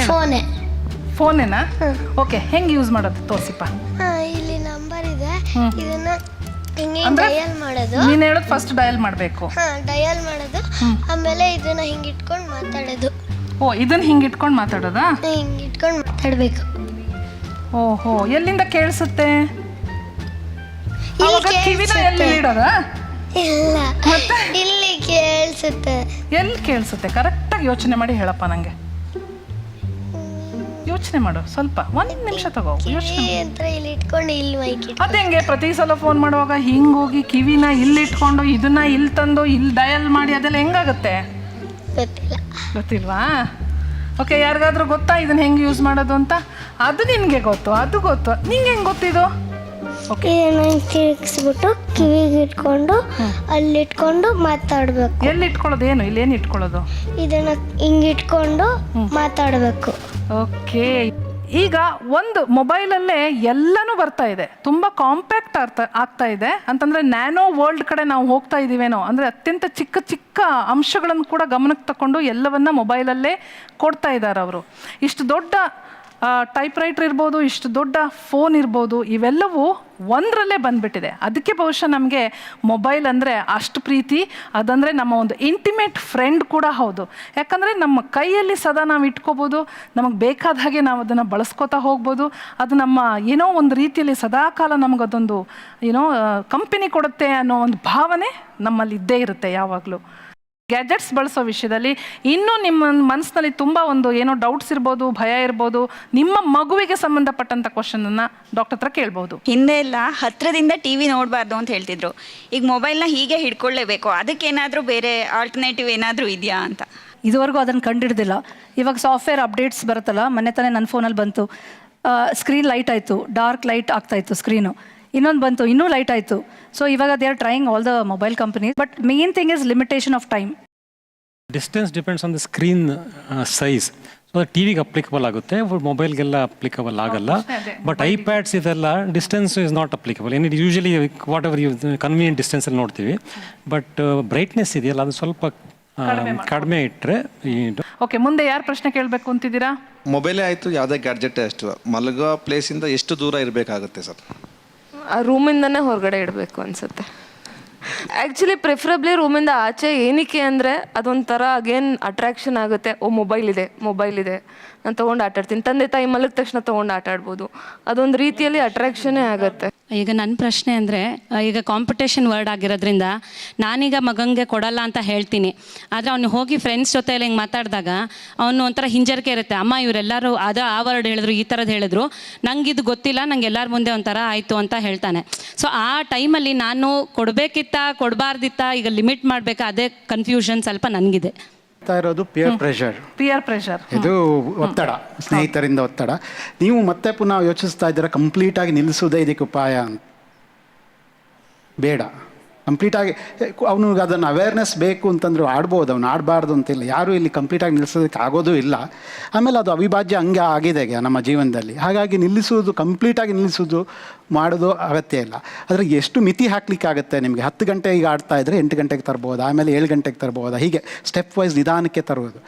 ಫೋನೇ. ಫೋನೇನಾ? ಓಕೆ, ಹೆಂಗೆ ಯೂಸ್ ಮಾಡೋದು ತೋರಿಸಿಪ್ಪ. ಇಲ್ಲಿ ನಂಬರ್ ಇದೆ. ಇದನ್ನ ಹಿಂಗೆ ಡಯಲ್ ಮಾಡೋದು. ನೀನು ಹೇಳೋದು ಫಸ್ಟ್ ಡಯಲ್ ಮಾಡಬೇಕು. ಡಯಲ್ ಮಾಡೋದು. ಆಮೇಲೆ ಇದನ್ನ ಹಿಂಗೆ ಇಟ್ಕೊಂಡು ಮಾತಾಡೋದು. ಓ, ಇದನ್ನ ಹಿಂಗೆ ಇಟ್ಕೊಂಡು ಮಾತಾಡೋದಾ? ಹಿಂಗೆ ಇಟ್ಕೊಂಡು ಮಾತಾಡಬೇಕು. ಓಹೋ, ಎಲ್ಲಿಂದ ಕೇಳಿಸುತ್ತೆ? ಕಿವಿನ ಎಲ್ಲಿ ಇಡೋದಾ? ಇಲ್ಲ, ಇಲ್ಲಿ ಕೇಳಿಸುತ್ತೆ. ಎಲ್ಲಿ ಕೇಳಿಸುತ್ತೆ? ಕರೆಕ್ಟಾಗಿ ಯೋಚನೆ ಮಾಡಿ ಹೇಳಪ್ಪ ನನಗೆ. ಯೋಚನೆ ಮಾಡು ಸ್ವಲ್ಪ, 1 ನಿಮಿಷ ತಗೋ. ಯೋಚನೆ ಇಲ್ಲಿ ಇಟ್ಕೊಂಡು ಇಲ್ಲಿ ಮೈಕ್. ಅದು ಹೆಂಗೆ? ಪ್ರತಿ ಸಲ ಫೋನ್ ಮಾಡುವಾಗ ಹಿಂಗೋಗಿ ಕಿವಿನ ಇಲ್ಲಿ ಇಟ್ಕೊಂಡು ಇದನ್ನ ಇಲ್ಲಿ ತಂದು ಇಲ್ಲಿ ಡಯಲ್ ಮಾಡಿ ಅದೆಲ್ಲ ಹೆಂಗಾಗುತ್ತೆ? ಗೊತ್ತಿಲ್ವಾ? ಓಕೆ, ಯಾರಿಗಾದ್ರೂ ಗೊತ್ತಾ ಇದನ್ನ ಹೆಂಗೆ ಯೂಸ್ ಮಾಡೋದು ಅಂತ? ಅದು ನಿನಗೆ ಗೊತ್ತು, ಅದು ಗೊತ್ತು. ನಿಂಗೆ ಹೆಂಗೆ ಗೊತ್ತಿದು? ಓಕೆ, ತಿರುಗಿಸ್ಬಿಟ್ಟು ಕಿವಿಗೆ ಇಟ್ಕೊಂಡು ಅಲ್ಲಿ ಇಟ್ಕೊಂಡು ಮಾತಾಡಬೇಕು. ಎಲ್ಲಿ ಇಟ್ಕೊಳ್ಳೋದು? ಏನು ಇಲ್ಲಿ ಏನು ಇಟ್ಕೊಳ್ಳೋದು? ಇದನ್ನ ಹಿಂಗೆ ಇಟ್ಕೊಂಡು ಮಾತಾಡಬೇಕು. ಓಕೆ, ಈಗ ಒಂದು ಮೊಬೈಲಲ್ಲೇ ಎಲ್ಲನೂ ಬರ್ತಾ ಇದೆ. ತುಂಬ ಕಾಂಪ್ಯಾಕ್ಟ್ ಆಗ್ತಾ ಇದೆ. ಅಂತಂದರೆ ನ್ಯಾನೋ ವರ್ಲ್ಡ್ ಕಡೆ ನಾವು ಹೋಗ್ತಾ ಇದ್ದೀವೇನೋ. ಅಂದರೆ ಅತ್ಯಂತ ಚಿಕ್ಕ ಚಿಕ್ಕ ಅಂಶಗಳನ್ನು ಕೂಡ ಗಮನಕ್ಕೆ ತಗೊಂಡು ಎಲ್ಲವನ್ನ ಮೊಬೈಲಲ್ಲೇ ಕೊಡ್ತಾ ಇದ್ದಾರೆ ಅವರು. ಇಷ್ಟು ದೊಡ್ಡ ಟೈಪ್ ರೈಟರ್ ಇರ್ಬೋದು, ಇಷ್ಟು ದೊಡ್ಡ ಫೋನ್ ಇರ್ಬೋದು, ಇವೆಲ್ಲವೂ ಒಂದರಲ್ಲೇ ಬಂದುಬಿಟ್ಟಿದೆ. ಅದಕ್ಕೆ ಬಹುಶಃ ನಮಗೆ ಮೊಬೈಲ್ ಅಂದರೆ ಅಷ್ಟು ಪ್ರೀತಿ. ಅದಂದರೆ ನಮ್ಮ ಒಂದು ಇಂಟಿಮೇಟ್ ಫ್ರೆಂಡ್ ಕೂಡ ಹೌದು. ಯಾಕಂದರೆ ನಮ್ಮ ಕೈಯಲ್ಲಿ ಸದಾ ನಾವು ಇಟ್ಕೋಬೋದು. ನಮಗೆ ಬೇಕಾದ ಹಾಗೆ ನಾವು ಅದನ್ನು ಬಳಸ್ಕೋತಾ ಹೋಗ್ಬೋದು. ಅದು ನಮ್ಮ ಏನೋ ಒಂದು ರೀತಿಯಲ್ಲಿ ಸದಾಕಾಲ ನಮಗದೊಂದು ಏನೋ ಕಂಪನಿ ಕೊಡುತ್ತೆ ಅನ್ನೋ ಒಂದು ಭಾವನೆ ನಮ್ಮಲ್ಲಿ ಇದ್ದೇ ಇರುತ್ತೆ ಯಾವಾಗಲೂ. ಗ್ಯಾಜೆಟ್ಸ್ ಬಳಸೋ ವಿಷಯದಲ್ಲಿ ಇನ್ನೂ ನಿಮ್ಮ ಮನಸ್ಸಿನಲ್ಲಿ ತುಂಬ ಒಂದು ಏನೋ ಡೌಟ್ಸ್ ಇರ್ಬೋದು, ಭಯ ಇರ್ಬೋದು. ನಿಮ್ಮ ಮಗುವಿಗೆ ಸಂಬಂಧಪಟ್ಟಂಥ ಕ್ವಶನನ್ನು ಡಾಕ್ಟರ್ ಹತ್ರ ಕೇಳ್ಬೋದು. ಹಿಂದೆ ಎಲ್ಲ ಹತ್ತಿರದಿಂದ ಟಿ ವಿ ನೋಡಬಾರ್ದು ಅಂತ ಹೇಳ್ತಿದ್ರು. ಈಗ ಮೊಬೈಲ್ನ ಹೀಗೆ ಹಿಡ್ಕೊಳ್ಳೇಬೇಕು. ಅದಕ್ಕೇನಾದರೂ ಬೇರೆ ಆಲ್ಟರ್ನೇಟಿವ್ ಏನಾದರೂ ಇದೆಯಾ ಅಂತ? ಇದುವರೆಗೂ ಅದನ್ನು ಕಂಡಿಡ್ದಿಲ್ಲ. ಇವಾಗ ಸಾಫ್ಟ್ವೇರ್ ಅಪ್ಡೇಟ್ಸ್ ಬರುತ್ತಲ್ಲ, ಮೊನ್ನೆ ತಾನೇ ನನ್ನ ಫೋನಲ್ಲಿ ಬಂತು. ಸ್ಕ್ರೀನ್ ಲೈಟ್ ಆಯಿತು, ಡಾರ್ಕ್ ಲೈಟ್ ಆಗ್ತಾಯಿತ್ತು ಸ್ಕ್ರೀನು. ಇನ್ನೊಂದು ಬಂತು, ಇನ್ನೂ ಲೈಟ್ ಆಯಿತು. ಸೊ ಇವಾಗ they are trying all the mobile companies, but main thing is limitation of time. Distance depends on the screen size. So T ವಿಗೆ ಅಪ್ಲಿಕಬಲ್ ಆಗುತ್ತೆ, ಮೊಬೈಲ್ಗೆಲ್ಲ ಅಪ್ಲಿಕಬಲ್ ಆಗಲ್ಲ. ಬಟ್ ಐಪ್ಯಾಡ್ಸ್ ಇದೆಲ್ಲ ಡಿಸ್ಟೆನ್ಸ್ ಇಸ್ ನಾಟ್ ಅಪ್ಲಿಕಬಲ್. ಏನು usually whatever you convenient ಡಿಸ್ಟೆನ್ಸಲ್ಲಿ ನೋಡ್ತೀವಿ. ಬಟ್ ಬ್ರೈಟ್ನೆಸ್ ಇದೆಯಲ್ಲ, ಅದು ಸ್ವಲ್ಪ ಕಡಿಮೆ ಇಟ್ಟರೆ. ಓಕೆ, ಮುಂದೆ ಯಾರು ಪ್ರಶ್ನೆ ಕೇಳಬೇಕು ಅಂತಿದ್ದೀರಾ? ಮೊಬೈಲೇ ಆಯಿತು, ಯಾವುದೇ ಗ್ಯಾಡ್ಜೆಟ್ ಅಷ್ಟು ಮಲಗೋ ಪ್ಲೇಸಿಂದ ಎಷ್ಟು ದೂರ ಇರಬೇಕಾಗುತ್ತೆ ಸರ್? ಆ ರೂಮಿಂದನೇ ಹೊರಗಡೆ ಇಡಬೇಕು ಅನ್ಸುತ್ತೆ. ಆ್ಯಕ್ಚುಲಿ ಪ್ರಿಫರಬ್ಲಿ ರೂಮಿಂದ ಆಚೆ ಏನಕ್ಕೆ ಅಂದರೆ ಅದೊಂಥರ ಅಗೇನ್ ಅಟ್ರಾಕ್ಷನ್ ಆಗುತ್ತೆ. ಮೊಬೈಲ್ ಇದೆ ನಾನು ತೊಗೊಂಡು ಆಟಾಡ್ತೀನಿ. ತಂದೆ ತಾಯಿ ಮಲಗಿದ ತಕ್ಷಣ ತೊಗೊಂಡು ಆಟಾಡ್ಬೋದು. ಅದೊಂದು ರೀತಿಯಲ್ಲಿ ಅಟ್ರಾಕ್ಷನ್ನೇ ಆಗುತ್ತೆ. ಈಗ ನನ್ನ ಪ್ರಶ್ನೆ ಅಂದರೆ, ಈಗ ಕಾಂಪಿಟೇಷನ್ ವರ್ಡ್ ಆಗಿರೋದ್ರಿಂದ ನಾನೀಗ ಮಗಂಗೆ ಕೊಡಲ್ಲ ಅಂತ ಹೇಳ್ತೀನಿ, ಆದರೆ ಅವ್ನು ಹೋಗಿ ಫ್ರೆಂಡ್ಸ್ ಜೊತೆ ಎಲ್ಲ ಹಿಂಗೆ ಮಾತಾಡಿದಾಗ ಅವನು ಒಂಥರ ಹಿಂಜರಿಕೆ ಇರುತ್ತೆ. ಅಮ್ಮ ಇವರೆಲ್ಲರೂ ಆ ವರ್ಡ್ ಹೇಳಿದ್ರು, ಈ ಥರದ್ದು ಹೇಳಿದ್ರು, ನಂಗೆ ಇದು ಗೊತ್ತಿಲ್ಲ, ನಂಗೆ ಎಲ್ಲರ ಮುಂದೆ ಒಂಥರ ಆಯಿತು ಅಂತ ಹೇಳ್ತಾನೆ. ಸೊ ಆ ಟೈಮಲ್ಲಿ ನಾನು ಕೊಡಬಾರ್ದಿತ್ತ, ಈಗ ಲಿಮಿಟ್ ಮಾಡಬೇಕಾ, ಅದೇ ಕನ್ಫ್ಯೂಷನ್ ಸ್ವಲ್ಪ ನನಗಿದೆ. ಇರೋದು ಪಿಯರ್ ಪ್ರೆಷರ್, ಇದು ಒತ್ತಡ, ಸ್ನೇಹಿತರಿಂದ ಒತ್ತಡ. ನೀವು ಮತ್ತೆ ಪುನಃ ಯೋಚಿಸ್ತಾ ಇದ್ದೀರಾ ಕಂಪ್ಲೀಟಾಗಿ ನಿಲ್ಲಿಸೋದೇ ಇದಕ್ಕೆ ಉಪಾಯ ಅಂತ. ಬೇಡ, ಕಂಪ್ಲೀಟಾಗಿ ಅವನಿಗೆ ಅದನ್ನು ಅವೇರ್ನೆಸ್ ಬೇಕು ಅಂತಂದ್ರೆ ಆಡ್ಬೋದು, ಅವ್ನು ಆಡಬಾರ್ದು ಅಂತಿಲ್ಲ. ಯಾರೂ ಇಲ್ಲಿ ಕಂಪ್ಲೀಟಾಗಿ ನಿಲ್ಲಿಸೋದಕ್ಕೆ ಆಗೋದು ಇಲ್ಲ. ಆಮೇಲೆ ಅದು ಅವಿಭಾಜ್ಯ ಹಂಗೆ ಆಗಿದೆ ಈಗ ನಮ್ಮ ಜೀವನದಲ್ಲಿ. ಹಾಗಾಗಿ ಕಂಪ್ಲೀಟಾಗಿ ನಿಲ್ಲಿಸೋದು ಮಾಡೋದು ಅಗತ್ಯ ಇಲ್ಲ. ಆದರೆ ಎಷ್ಟು ಮಿತಿ ಹಾಕಲಿಕ್ಕಾಗತ್ತೆ ನಿಮಗೆ? 10 ಗಂಟೆಗೆ ಆಡ್ತಾ ಇದ್ದರೆ 8 ಗಂಟೆಗೆ ತರ್ಬೋದು, ಆಮೇಲೆ 7 ಗಂಟೆಗೆ ತರ್ಬೋದಾ, ಹೀಗೆ ಸ್ಟೆಪ್ ವೈಸ್ ನಿಧಾನಕ್ಕೆ ತರುವುದು.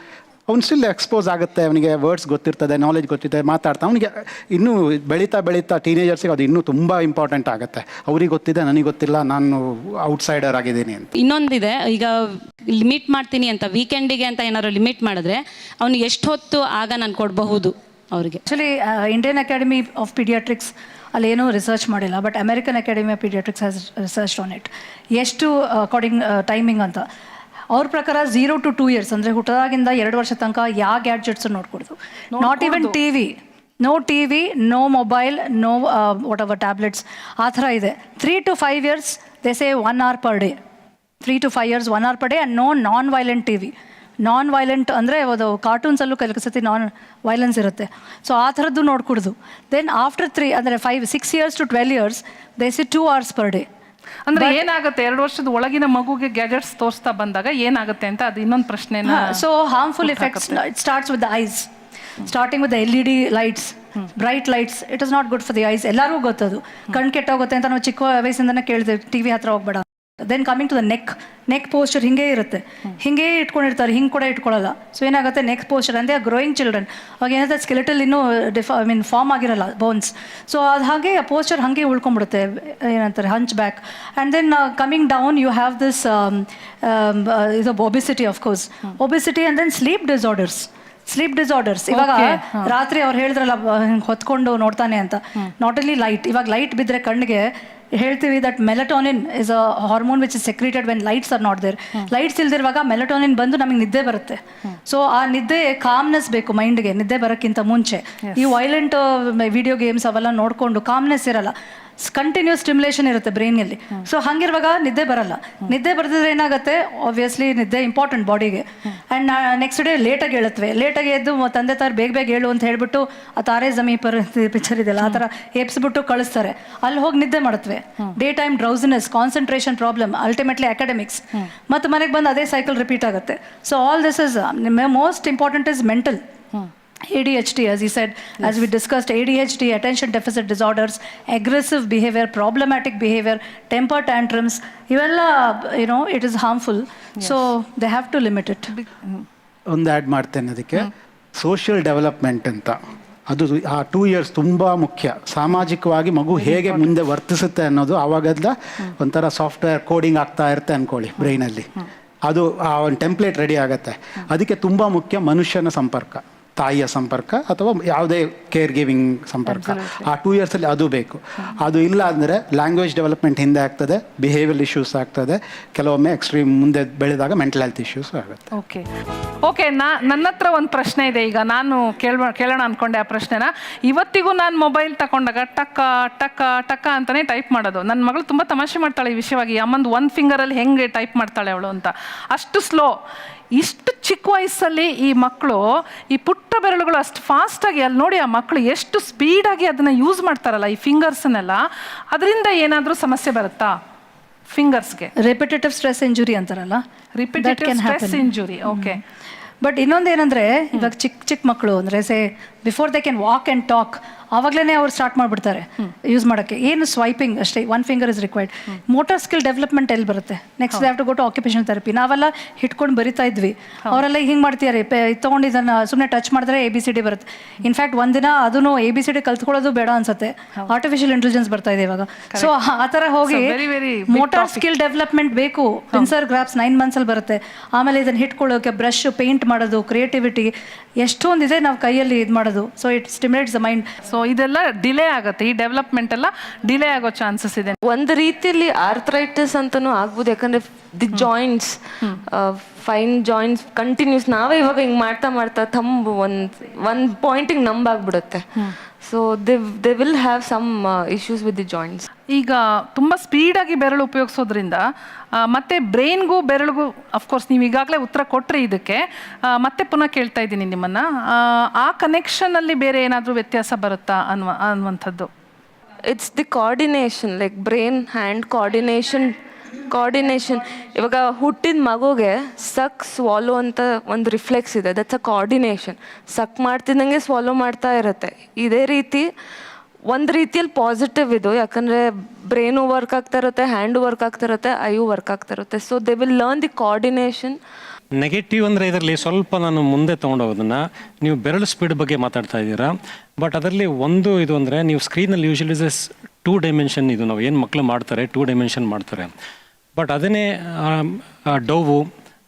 ಅವ್ನು ಸ್ಟಿಲ್ ಎಕ್ಸ್ಪೋಸ್ ಆಗುತ್ತೆ, ಅವನಿಗೆ ವರ್ಡ್ಸ್ ಗೊತ್ತಿರ್ತದೆ, ನಾಲೆಜ್ ಗೊತ್ತಿರ್ತದೆ, ಮಾತಾಡ್ತಾ ಅವನಿಗೆ ಇನ್ನೂ ಬೆಳೀತಾ ಟೀನೇಜರ್ಸಿಗೆ ಅದು ಇನ್ನೂ ತುಂಬ ಇಂಪಾರ್ಟೆಂಟ್ ಆಗುತ್ತೆ. ಅವ್ರಿಗೆ ಗೊತ್ತಿದೆ, ನನಗೆ ಗೊತ್ತಿಲ್ಲ, ನಾನು ಔಟ್ಸೈಡರ್ ಆಗಿದ್ದೀನಿ ಅಂತ. ಇನ್ನೊಂದಿದೆ, ಈಗ ಲಿಮಿಟ್ ಮಾಡ್ತೀನಿ ಅಂತ ವೀಕೆಂಡಿಗೆ ಅಂತ ಏನಾದ್ರು ಲಿಮಿಟ್ ಮಾಡಿದ್ರೆ ಅವನು ಎಷ್ಟು ಹೊತ್ತು ಆಗ ನಾನು ಕೊಡಬಹುದು ಅವ್ರಿಗೆ? Actually Indian academy of pediatrics ಅಲ್ಲೇನೂ ರಿಸರ್ಚ್ ಮಾಡಿಲ್ಲ, but American academy of pediatrics has research on it. ಎಷ್ಟು ಅಕಾರ್ಡಿಂಗ್ ಟೈಮಿಂಗ್ ಅಂತ ಅವ್ರ ಪ್ರಕಾರ 0 to 2 years, ಅಂದರೆ ಹುಟ್ಟದಾಗಿಂದ 2 ವರ್ಷ ತನಕ ಯಾವ ಗ್ಯಾಡ್ಜೆಟ್ಸ್ ನೋಡ್ಕೊಡ್ದು. Not even TV, no mobile, no whatever tablets, ಆ ಥರ ಇದೆ. 3 to 5 years they say 1 hour per day. 3 to 5 years 1 hour per day, and no non violent TV. Non violent ಅಂದರೆ ಅದು ಕಾರ್ಟೂನ್ಸಲ್ಲೂ ಕೆಲವು ಸತಿ ವೈಲೆನ್ಸ್ ಇರುತ್ತೆ. ಸೊ ಆ ಥರದ್ದು ನೋಡ್ಕೊಡ್ದು. Then after 6 years to 12 years they say 2 hours per day. ಅಂದ್ರೆ ಏನಾಗುತ್ತೆ 2 ವರ್ಷದ ಒಳಗಿನ ಮಗುಗೆ ಗ್ಯಾಜೆಟ್ಸ್ ತೋರಿಸ್ತಾ ಬಂದಾಗ ಏನಾಗುತ್ತೆ ಅಂತ ಅದು ಇನ್ನೊಂದು ಪ್ರಶ್ನೆ. So harmful effects it starts with the ice, starting with the LED lights, bright lights. It is not good for the eyes. ಎಲ್ಲರಿಗೂ ಗೊತ್ತದು, ಕಣ್ ಕೆಟ್ಟೋಗುತ್ತೆ ಅಂತ ನಾವು ಚಿಕ್ಕ ವಯಸ್ಸಿಂದನೇ ಕೇಳ್ತೇವೆ, ಟಿವಿ ಹತ್ರ ಹೋಗ್ಬೇಡ. Then coming to the neck posture ಹಿಂಗೆ ಇರುತ್ತೆ, ಹಿಂಗೆ ಇಟ್ಕೊಂಡಿರ್ತಾರೆ, ಹಿಂಗೆ ಕೂಡ ಇಟ್ಕೊಳ್ಳಲ್ಲ. ಸೊ ಏನಾಗುತ್ತೆ ನೆಕ್ ಪೋಸ್ಚರ್ ಅಂದರೆ ಗ್ರೋಯಿಂಗ್ ಚಿಲ್ಡ್ರನ್ ಅವಾಗ ಏನಾಗುತ್ತೆ ಸ್ಕೆಲೆಟಲ್ ಇನ್ನೂ ಫಾರ್ಮ್ ಆಗಿರಲ್ಲ ಬೋನ್ಸ್. ಸೊ ಅದು ಹಾಗೆ ಪೋಸ್ಚರ್ ಹಾಗೆ ಉಳ್ಕೊಂಡ್ಬಿಡುತ್ತೆ, ಏನಂತಾರೆ hunch back. And then coming down you have this ಇದು obesity, of course obesity. And then sleep disorders. ಇವಾಗ ರಾತ್ರಿ ಅವ್ರು ಹೇಳಿದ್ರಲ್ಲ ಹೊತ್ಕೊಂಡು ನೋಡ್ತಾನೆ ಅಂತ, ನಾಟ್ ಓನ್ಲಿ ಲೈಟ್. ಇವಾಗ ಲೈಟ್ ಬಿದ್ದರೆ ಕಣ್ಣಿಗೆ ಹೇಳ್ತೀವಿ that melatonin is a hormone which is secreted when lights are not there. Lights ಇಲ್ದಿರುವಾಗ ಮೆಲಟೋನಿನ್ ಬಂದು ನಮಗೆ ನಿದ್ದೆ ಬರುತ್ತೆ. ಸೊ ಆ ನಿದ್ದೆ ಕಾಮ್ನೆಸ್ ಬೇಕು ಮೈಂಡ್ಗೆ, ನಿದ್ದೆ ಬರೋಕ್ಕಿಂತ ಮುಂಚೆ. ಈ ವೈಲೆಂಟ್ ವಿಡಿಯೋ ಗೇಮ್ಸ್ ಅವೆಲ್ಲ ನೋಡಿಕೊಂಡು ಕಾಮ್ನೆಸ್ ಇರಲ್ಲ, ಕಂಟಿನ್ಯೂಸ್ ಸ್ಟಿಮ್ಯುಲೇಷನ್ ಇರುತ್ತೆ ಬ್ರೈನಲ್ಲಿ. ಸೊ ಹಂಗಿರುವಾಗ ನಿದ್ದೆ ಬರಲ್ಲ. ನಿದ್ದೆ ಬರೆದಿದ್ರೆ ಏನಾಗುತ್ತೆ, ಆಬ್ವಿಯಸ್ಲಿ ನಿದ್ದೆ ಇಂಪಾರ್ಟೆಂಟ್ ಬಾಡಿಗೆ. ಆ್ಯಂಡ್ ನೆಕ್ಸ್ಟ್ ಡೇ ಲೇಟಾಗಿ ಹೇಳುತ್ತವೆ. ಎದ್ದು ತಂದೆ ತಾಯಿ ಬೇಗ ಹೇಳು ಅಂತ ಹೇಳ್ಬಿಟ್ಟು ಆ ತಾರೆ ಜಮೀ ಪರ್ ಪಿಕ್ಚರ್ ಇದೆಯಲ್ಲ ಆ ಥರ ಎಬ್ಸ್ಬಿಟ್ಟು ಕಳಿಸ್ತಾರೆ. ಅಲ್ಲಿ ಹೋಗಿ ನಿದ್ದೆ ಮಾಡುತ್ತವೆ. Day time drowsiness, concentration problem, ultimately academics. ಮತ್ತು ಮನೆಗೆ ಬಂದು ಅದೇ ಸೈಕಲ್ ರಿಪೀಟ್ ಆಗುತ್ತೆ. So all this is most important is mental. ADHD, as he said, as we discussed, ADHD, attention deficit disorders, aggressive behavior, problematic behavior, temper tantrums, ಇವಲ್ಲ it is harmful. So they have to limit it. ಒಂದು ಆ್ಯಡ್ ಮಾಡ್ತೇನೆ ಅದಕ್ಕೆ, ಸೋಷಿಯಲ್ ಡೆವಲಪ್ಮೆಂಟ್ ಅಂತ. ಅದು ಆ 2 years ತುಂಬ ಮುಖ್ಯ. ಸಾಮಾಜಿಕವಾಗಿ ಮಗು ಹೇಗೆ ಮುಂದೆ ವರ್ತಿಸುತ್ತೆ ಅನ್ನೋದು ಆವಾಗದ ಒಂಥರ ಸಾಫ್ಟ್ವೇರ್ ಕೋಡಿಂಗ್ ಆಗ್ತಾ ಇರುತ್ತೆ ಅಂದ್ಕೊಳ್ಳಿ ಬ್ರೈನಲ್ಲಿ. ಅದು ಆ ಒಂದು ಟೆಂಪ್ಲೇಟ್ ರೆಡಿ ಆಗುತ್ತೆ. ಅದಕ್ಕೆ ತುಂಬ ಮುಖ್ಯ ಮನುಷ್ಯನ ಸಂಪರ್ಕ, ತಾಯಿಯ ಸಂಪರ್ಕ ಅಥವಾ ಯಾವುದೇ ಕೇರ್ ಗಿವಿಂಗ್ ಸಂಪರ್ಕ. ಆ 2 years ಅದು ಬೇಕು. ಅದು ಇಲ್ಲ ಅಂದರೆ ಲ್ಯಾಂಗ್ವೇಜ್ ಡೆವಲಪ್ಮೆಂಟ್ ಹಿಂದೆ ಆಗ್ತದೆ, ಬಿಹೇವಿಯರ್ ಇಶ್ಯೂಸ್ ಆಗ್ತದೆ, ಕೆಲವೊಮ್ಮೆ ಎಕ್ಸ್ಟ್ರೀಮ್ ಮುಂದೆ ಬೆಳೆದಾಗ ಮೆಂಟಲ್ ಹೆಲ್ತ್ ಇಶ್ಯೂಸ್ ಆಗುತ್ತೆ. ಓಕೆ ನನ್ನ ಹತ್ರ ಒಂದು ಪ್ರಶ್ನೆ ಇದೆ. ಈಗ ನಾನು ಕೇಳೋಣ ಅಂದ್ಕೊಂಡೆ ಆ ಪ್ರಶ್ನೆನ. ಇವತ್ತಿಗೂ ನಾನು ಮೊಬೈಲ್ ತಗೊಂಡಾಗ ಟಕ್ಕ ಟಕ್ಕ ಟಕ್ಕ ಅಂತಲೇ ಟೈಪ್ ಮಾಡೋದು. ನನ್ನ ಮಗಳು ತುಂಬ ತಮಾಷೆ ಮಾಡ್ತಾಳೆ ಈ ವಿಷಯವಾಗಿ. ಅಮ್ಮಂದು 1 ಫಿಂಗರಲ್ಲಿ ಹೆಂಗೆ ಟೈಪ್ ಮಾಡ್ತಾಳೆ ಅವಳು ಅಂತ, ಅಷ್ಟು ಸ್ಲೋ. ಇಷ್ಟು ಚಿಕ್ಕ ವಯಸ್ಸಲ್ಲಿ ಈ ಮಕ್ಕಳು ಈ ಪುಟ್ಟ ಬೆರಳುಗಳು ಅಷ್ಟು ಫಾಸ್ಟಾಗಿ, ಅಲ್ಲಿ ನೋಡಿ ಆ ಮಕ್ಕಳು ಎಷ್ಟು ಸ್ಪೀಡಾಗಿ ಅದನ್ನು ಯೂಸ್ ಮಾಡ್ತಾರಲ್ಲ ಈ ಫಿಂಗರ್ಸ್ನೆಲ್ಲ. ಅದರಿಂದ ಏನಾದರೂ ಸಮಸ್ಯೆ ಬರುತ್ತಾ ಫಿಂಗರ್ಸ್ಗೆ? ರಿಪಿಟೇಟಿವ್ ಸ್ಟ್ರೆಸ್ ಇಂಜುರಿ ಅಂತಾರಲ್ಲ, repetitive stress injury. Okay. But ಇನ್ನೊಂದೇನೆಂದರೆ ಇವಾಗ ಚಿಕ್ಕ ಮಕ್ಕಳು ಅಂದರೆ before they can walk and talk, ಆವಾಗಲೇ ಅವ್ರು ಸ್ಟಾರ್ಟ್ ಮಾಡಿಬಿಡ್ತಾರೆ ಯೂಸ್ ಮಾಡೋಕ್ಕೆ. ಏನು ಸ್ವೈಪಿಂಗ್ ಅಷ್ಟೇ, 1 finger is required. Motor skill development ಎಲ್ಲಿ ಬರುತ್ತೆ? Next they have to go to occupation therapy. ನಾವೆಲ್ಲ ಹಿಡ್ಕೊಂಡು ಬರಿತಾ ಇದ್ವಿ, ಅವರೆಲ್ಲ ಹಿಂಗೆ ಮಾಡ್ತಿದ್ದಾರೆ, ತೊಗೊಂಡು ಇದನ್ನು ಸುಮ್ಮನೆ ಟಚ್ ಮಾಡಿದ್ರೆ ABCD ಬರುತ್ತೆ. ಇನ್ಫ್ಯಾಕ್ಟ್ ಒಂದಿನ ಅದನ್ನು ABCD ಕಲ್ತ್ಕೊಳ್ಳೋದು ಬೇಡ ಅನ್ಸುತ್ತೆ, ಆರ್ಟಿಫಿಷಿಯಲ್ ಇಂಟೆಲಿಜೆನ್ಸ್ ಬರ್ತಾ ಇದೆ ಇವಾಗ. ಸೊ ಆ ಥರ ಹೋಗಿ ಮೋಟಾರ್ ಸ್ಕಿಲ್ ಡೆವಲಪ್ಮೆಂಟ್ ಬೇಕು. ಪಿನ್ಸರ್ ಗ್ರಾಫ್ಸ್ 9 ಮಂತ್ಸಲ್ಲಿ ಬರುತ್ತೆ. ಆಮೇಲೆ ಇದನ್ನು ಹಿಡ್ಕೊಳ್ಳೋಕೆ ಬ್ರಷ್, ಪೇಂಟ್ ಮಾಡೋದು, ಕ್ರಿಯೇಟಿವಿಟಿ ಎಷ್ಟೊಂದಿದೆ ನಾವು ಕೈಯಲ್ಲಿ ಇದು ಮಾಡೋದು. So it stimulates the mind. So ಇದೆಲ್ಲ ಡಿಲೇ ಆಗುತ್ತೆ, ಈ ಡೆವಲಪ್ಮೆಂಟ್ ಎಲ್ಲ ಡಿಲೇ ಆಗೋ ಚಾನ್ಸಸ್ ಇದೆ. ಒಂದು ರೀತಿಯಲ್ಲಿ ಆರ್ಥರೈಟಿಸ್ ಅಂತಲೂ ಆಗ್ಬೋದು, ಯಾಕಂದರೆ the joints, fine joints continues ನಾವೇ ಇವಾಗ ಹಿಂಗೆ ಮಾಡ್ತಾ ಥಂಬ್ ಒಂದು ಪಾಯಿಂಟಿಗೆ ನಂಬಾಗ್ಬಿಡುತ್ತೆ. So they will have some issues with the joints. ಈಗ ತುಂಬ ಸ್ಪೀಡಾಗಿ ಬೆರಳು ಉಪಯೋಗಿಸೋದ್ರಿಂದ ಮತ್ತೆ ಬ್ರೈನ್ಗೂ ಬೆರಳಿಗೂ, ಅಫ್ಕೋರ್ಸ್ ನೀವು ಈಗಾಗಲೇ ಉತ್ತರ ಕೊಟ್ಟರೆ ಇದಕ್ಕೆ, ಮತ್ತೆ ಪುನಃ ಕೇಳ್ತಾ ಇದ್ದೀನಿ ನಿಮ್ಮನ್ನು, ಆ ಕನೆಕ್ಷನಲ್ಲಿ ಬೇರೆ ಏನಾದರೂ ವ್ಯತ್ಯಾಸ ಬರುತ್ತಾ ಅನ್ನುವಂಥದ್ದು? It's the coordination, like brain hand coordination. ಇವಾಗ ಹುಟ್ಟಿದ ಮಗುಗೆ ಸಕ್ ಸ್ವಾಲೋ ಅಂತ ಒಂದು ರಿಫ್ಲೆಕ್ಸ್ ಇದೆ, ದಟ್ಸ್ ಅ ಕೋಆರ್ಡಿನೇಷನ್. ಸಕ್ ಮಾಡ್ತಿದ್ದಂಗೆ ಸ್ವಾಲೋ ಮಾಡ್ತಾ ಇರುತ್ತೆ. ಇದೇ ರೀತಿ ಒಂದು ರೀತಿಯಲ್ಲಿ ಪಾಸಿಟಿವ್ ಇದು, ಯಾಕಂದರೆ ಬ್ರೈನು ವರ್ಕ್ ಆಗ್ತಾ ಇರುತ್ತೆ, ಹ್ಯಾಂಡು ವರ್ಕ್ ಆಗ್ತಾ ಇರುತ್ತೆ, ಐಯು ವರ್ಕ್ ಆಗ್ತಾ ಇರುತ್ತೆ. So they will learn the coordination. Negative ಅಂದರೆ ಇದರಲ್ಲಿ ಸ್ವಲ್ಪ ನಾನು ಮುಂದೆ ತೊಗೊಂಡೋಗೋದನ್ನು, ನೀವು ಬೆರಳು ಸ್ಪೀಡ್ ಬಗ್ಗೆ ಮಾತಾಡ್ತಾ ಇದ್ದೀರಾ, ಬಟ್ ಅದರಲ್ಲಿ ಒಂದು ಇದು ಅಂದರೆ ನೀವು ಸ್ಕ್ರೀನಲ್ಲಿ ಯೂಶಲಿ ಇಸ್ 2 ಡೈಮೆನ್ಷನ್. ಇದು ನಾವು ಏನು ಮಕ್ಕಳು ಮಾಡ್ತಾರೆ 2 ಡೈಮೆನ್ಷನ್ ಮಾಡ್ತಾರೆ. ಬಟ್ ಅದನ್ನೇ ಡೋವು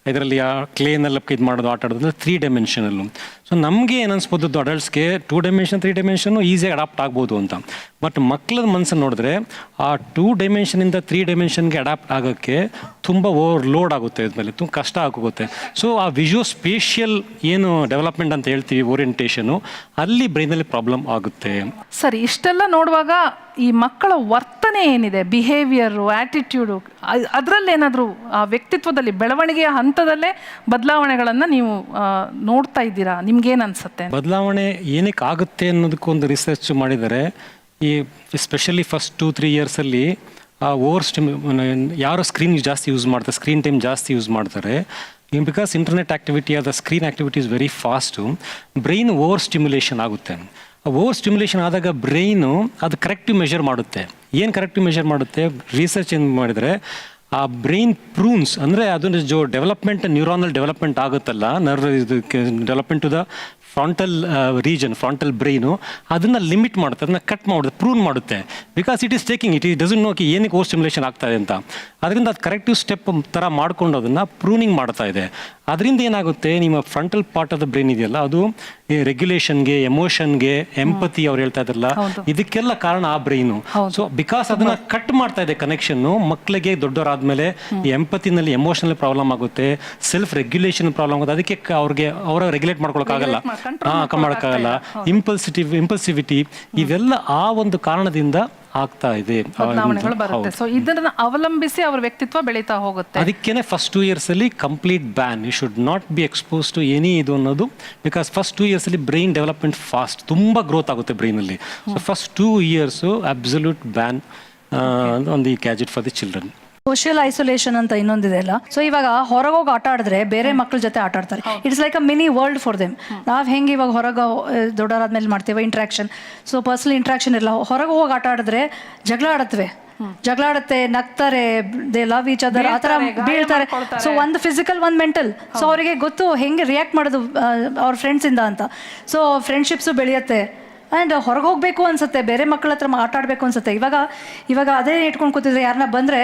ಇದರಲ್ಲಿ ಆ ಕ್ಲೇನೆಲ್ಲ ಇದು ಮಾಡೋದು, ಆಟ ಆಡೋದು ಅಂದರೆ 3 ಡೈಮೆನ್ಷನಲ್ಲು. ಸೊ ನಮಗೆ ಏನು ಅನ್ಸ್ಬೋದು ಅಡಲ್ಟ್ಸ್ಗೆ 2 ಡೈಮೆನ್ಷನ್ 3 ಡೈಮೆನ್ಷನ್ನು ಈಸಿಯಾಗಿ ಅಡಾಪ್ಟ್ ಆಗ್ಬೋದು ಅಂತ. ಬಟ್ ಮಕ್ಕಳ ಮನಸ್ಸನ್ನು ನೋಡಿದ್ರೆ ಆ 2 ಡೈಮೆನ್ಷನಿಂದ 3 ಡೈಮೆನ್ಷನ್ಗೆ ಅಡಾಪ್ಟ್ ಆಗೋಕ್ಕೆ ತುಂಬ ಓವರ್ಲೋಡ್ ಆಗುತ್ತೆ, ಇದ್ಮೇಲೆ ತುಂಬ ಕಷ್ಟ ಆಗೋಗುತ್ತೆ. ಸೊ ಆ ವಿಜುವಲ್ ಸ್ಪೇಷಿಯಲ್ ಏನು ಡೆವಲಪ್ಮೆಂಟ್ ಅಂತ ಹೇಳ್ತೀವಿ, ಓರಿಯಂಟೇಷನು, ಅಲ್ಲಿ ಬ್ರೈನಲ್ಲಿ ಪ್ರಾಬ್ಲಮ್ ಆಗುತ್ತೆ. ಸರಿ, ಇಷ್ಟೆಲ್ಲ ನೋಡುವಾಗ ಈ ಮಕ್ಕಳ ವರ್ತನೆ ಏನಿದೆ, ಬಿಹೇವಿಯರು, ಆ್ಯಟಿಟ್ಯೂಡು, ಅದರಲ್ಲೇನಾದರೂ ಆ ವ್ಯಕ್ತಿತ್ವದಲ್ಲಿ ಬೆಳವಣಿಗೆಯ ಹಂತದಲ್ಲೇ ಬದಲಾವಣೆಗಳನ್ನು ನೀವು ನೋಡ್ತಾ ಇದ್ದೀರಾ? ನಿಮ್ಗೇನು ಅನಿಸುತ್ತೆ? ಬದಲಾವಣೆ ಏನಕ್ಕೆ ಆಗುತ್ತೆ ಅನ್ನೋದಕ್ಕೊಂದು ರಿಸರ್ಚ್ ಮಾಡಿದರೆ, ಈ ಎಸ್ಪೆಷಲಿ ಫಸ್ಟ್ 2-3 ಇಯರ್ಸಲ್ಲಿ ಯಾರು ಸ್ಕ್ರೀನ್ ಜಾಸ್ತಿ ಯೂಸ್ ಮಾಡ್ತಾರೆ, ಸ್ಕ್ರೀನ್ ಟೈಮ್ ಜಾಸ್ತಿ ಯೂಸ್ ಮಾಡ್ತಾರೆ, ಬಿಕಾಸ್ ಇಂಟರ್ನೆಟ್ ಆ್ಯಕ್ಟಿವಿಟಿ ಆದ screen activity is very fast, brain over stimulation ಆಗುತ್ತೆ. ಓವರ್ ಸ್ಟಿಮ್ಯುಲೇಷನ್ ಆದಾಗ ಬ್ರೈನು ಅದು ಕರೆಕ್ಟಿವ್ ಮೆಷರ್ ಮಾಡುತ್ತೆ. ಏನು ಕರೆಕ್ಟಿವ್ ಮೆಷರ್ ಮಾಡುತ್ತೆ? ರಿಸರ್ಚ್ ಏನು ಮಾಡಿದರೆ ಆ ಬ್ರೈನ್ ಪ್ರೂನ್ಸ್ ಅಂದರೆ ಅದನ್ನು ಡೆವಲಪ್ಮೆಂಟ್, ನ್ಯೂರಾನಲ್ ಡೆವಲಪ್ಮೆಂಟ್ ಆಗುತ್ತಲ್ಲ, ನರ್ವ್ ಇದು development to the frontal region, frontal brain, ಅದನ್ನು ಲಿಮಿಟ್ ಮಾಡುತ್ತೆ, ಅದನ್ನು ಕಟ್ ಮಾಡುತ್ತೆ, ಪ್ರೂನ್ ಮಾಡುತ್ತೆ. Because it is taking, it doesn't know ಏನಕ್ಕೆ ಓವರ್ ಸ್ಟಿಮ್ಯುಲೇಷನ್ ಆಗ್ತಾ ಇದೆ ಅಂತ. ಅದರಿಂದ ಅದು ಕರೆಕ್ಟಿವ್ ಸ್ಟೆಪ್ ಥರ ಮಾಡಿಕೊಂಡು ಅದನ್ನು ಪ್ರೂನಿಂಗ್ ಮಾಡ್ತಾ ಇದೆ. ಅದರಿಂದ ಏನಾಗುತ್ತೆ, ನಿಮ್ಮ frontal part of the brain ಇದೆಯಲ್ಲ, ಅದು ರೆಗ್ಯುಲೇಷನ್ಗೆ, ಎಮೋಷನ್ಗೆ, ಎಂಪತಿ ಅವ್ರು ಹೇಳ್ತಾ ಇದ್ರಲ್ಲ, ಇದಕ್ಕೆಲ್ಲ ಕಾರಣ ಆ ಬ್ರೈನು. ಸೊ ಬಿಕಾಸ್ ಅದನ್ನ ಕಟ್ ಮಾಡ್ತಾ ಇದೆ ಕನೆಕ್ಷನ್ನು, ಮಕ್ಕಳಿಗೆ ದೊಡ್ಡವರಾದ್ಮೇಲೆ ಎಂಪತಿನಲ್ಲಿ ಎಮೋಷನಲ್ ಪ್ರಾಬ್ಲಮ್ ಆಗುತ್ತೆ, ಸೆಲ್ಫ್ ರೆಗ್ಯುಲೇಷನ್ ಪ್ರಾಬ್ಲಮ್ ಆಗುತ್ತೆ. ಅದಕ್ಕೆ ಅವರ ರೆಗ್ಯುಲೇಟ್ ಮಾಡ್ಕೊಳಕ್ಕಾಗಲ್ಲ, ಮಾಡೋಕ್ಕಾಗಲ್ಲ. ಇಂಪಲ್ಸಿವಿಟಿ ಇವೆಲ್ಲ ಆ ಒಂದು ಕಾರಣದಿಂದ ಆಗ್ತಾ ಇದೆ, ಬದಲಾವಣೆಗಳು ಬರುತ್ತೆ. ಸೊ ಇದನ್ನ ಅವಲಂಬಿಸಿ ಅವ್ರ ವ್ಯಕ್ತಿತ್ವ ಬೆಳೀತಾ ಹೋಗುತ್ತೆ. ಅದಕ್ಕೇನೆ ಫಸ್ಟ್ 2 ಇಯರ್ಸ್ ಅಲ್ಲಿ complete ban, you should not be expose to any ಇದು ಅನ್ನೋದು. ಬಿಕಾಸ್ ಫಸ್ಟ್ 2 ಇಯರ್ಸ್ ಅಲ್ಲಿ ಬ್ರೈನ್ ಡೆವಲಪ್ಮೆಂಟ್ ಫಾಸ್ಟ್, ತುಂಬಾ ಗ್ರೋತ್ ಆಗುತ್ತೆ ಬ್ರೈನ್ ಅಲ್ಲಿ. So first 2 years absolute ban on the gadget for the children. Social isolation ಅಂತ ಇನ್ನೊಂದಿದೆ ಅಲ್ಲ. ಸೊ ಇವಾಗ ಹೊರಗೋಗಿ ಆಟ ಆಡಿದ್ರೆ ಬೇರೆ ಮಕ್ಕಳ ಜೊತೆ ಆಟ ಆಡ್ತಾರೆ. It's like a mini world for them. ನಾವು ಹೆಂಗೆ ಇವಾಗ ಹೊರಗೆ ದೊಡ್ಡವರಾದ್ಮೇಲೆ ಮಾಡ್ತೇವೆ ಇಂಟ್ರಾಕ್ಷನ್, ಸೊ ಪರ್ಸನಲ್ ಇಂಟ್ರಾಕ್ಷನ್ ಇಲ್ಲ. ಹೊರಗೆ ಹೋಗಿ ಆಟ ಆಡಿದ್ರೆ ಜಗಳ ಆಡುತ್ತೆ, ನಗ್ತಾರೆ, ದೇ ಲವ್ ಈಚ್ ಅದರ್, ಆ ಥರ ಬೀಳ್ತಾರೆ. ಸೊ ಒಂದು ಫಿಸಿಕಲ್, ಒಂದು ಮೆಂಟಲ್. ಸೊ ಅವರಿಗೆ ಗೊತ್ತು ಹೆಂಗೆ ರಿಯಾಕ್ಟ್ ಮಾಡೋದು ಅವ್ರ ಫ್ರೆಂಡ್ಸಿಂದ ಅಂತ. ಸೊ ಫ್ರೆಂಡ್ಶಿಪ್ಸು ಬೆಳೆಯುತ್ತೆ. ಆ್ಯಂಡ್ ಹೊರಗೆ ಹೋಗಬೇಕು ಅನ್ಸುತ್ತೆ, ಬೇರೆ ಮಕ್ಕಳ ಹತ್ರ ಆಟ ಆಡಬೇಕು ಅನ್ಸುತ್ತೆ. ಇವಾಗ ಅದೇ ಇಟ್ಕೊಂಡು ಕೂತಿದ್ರೆ ಯಾರನ್ನ ಬಂದರೆ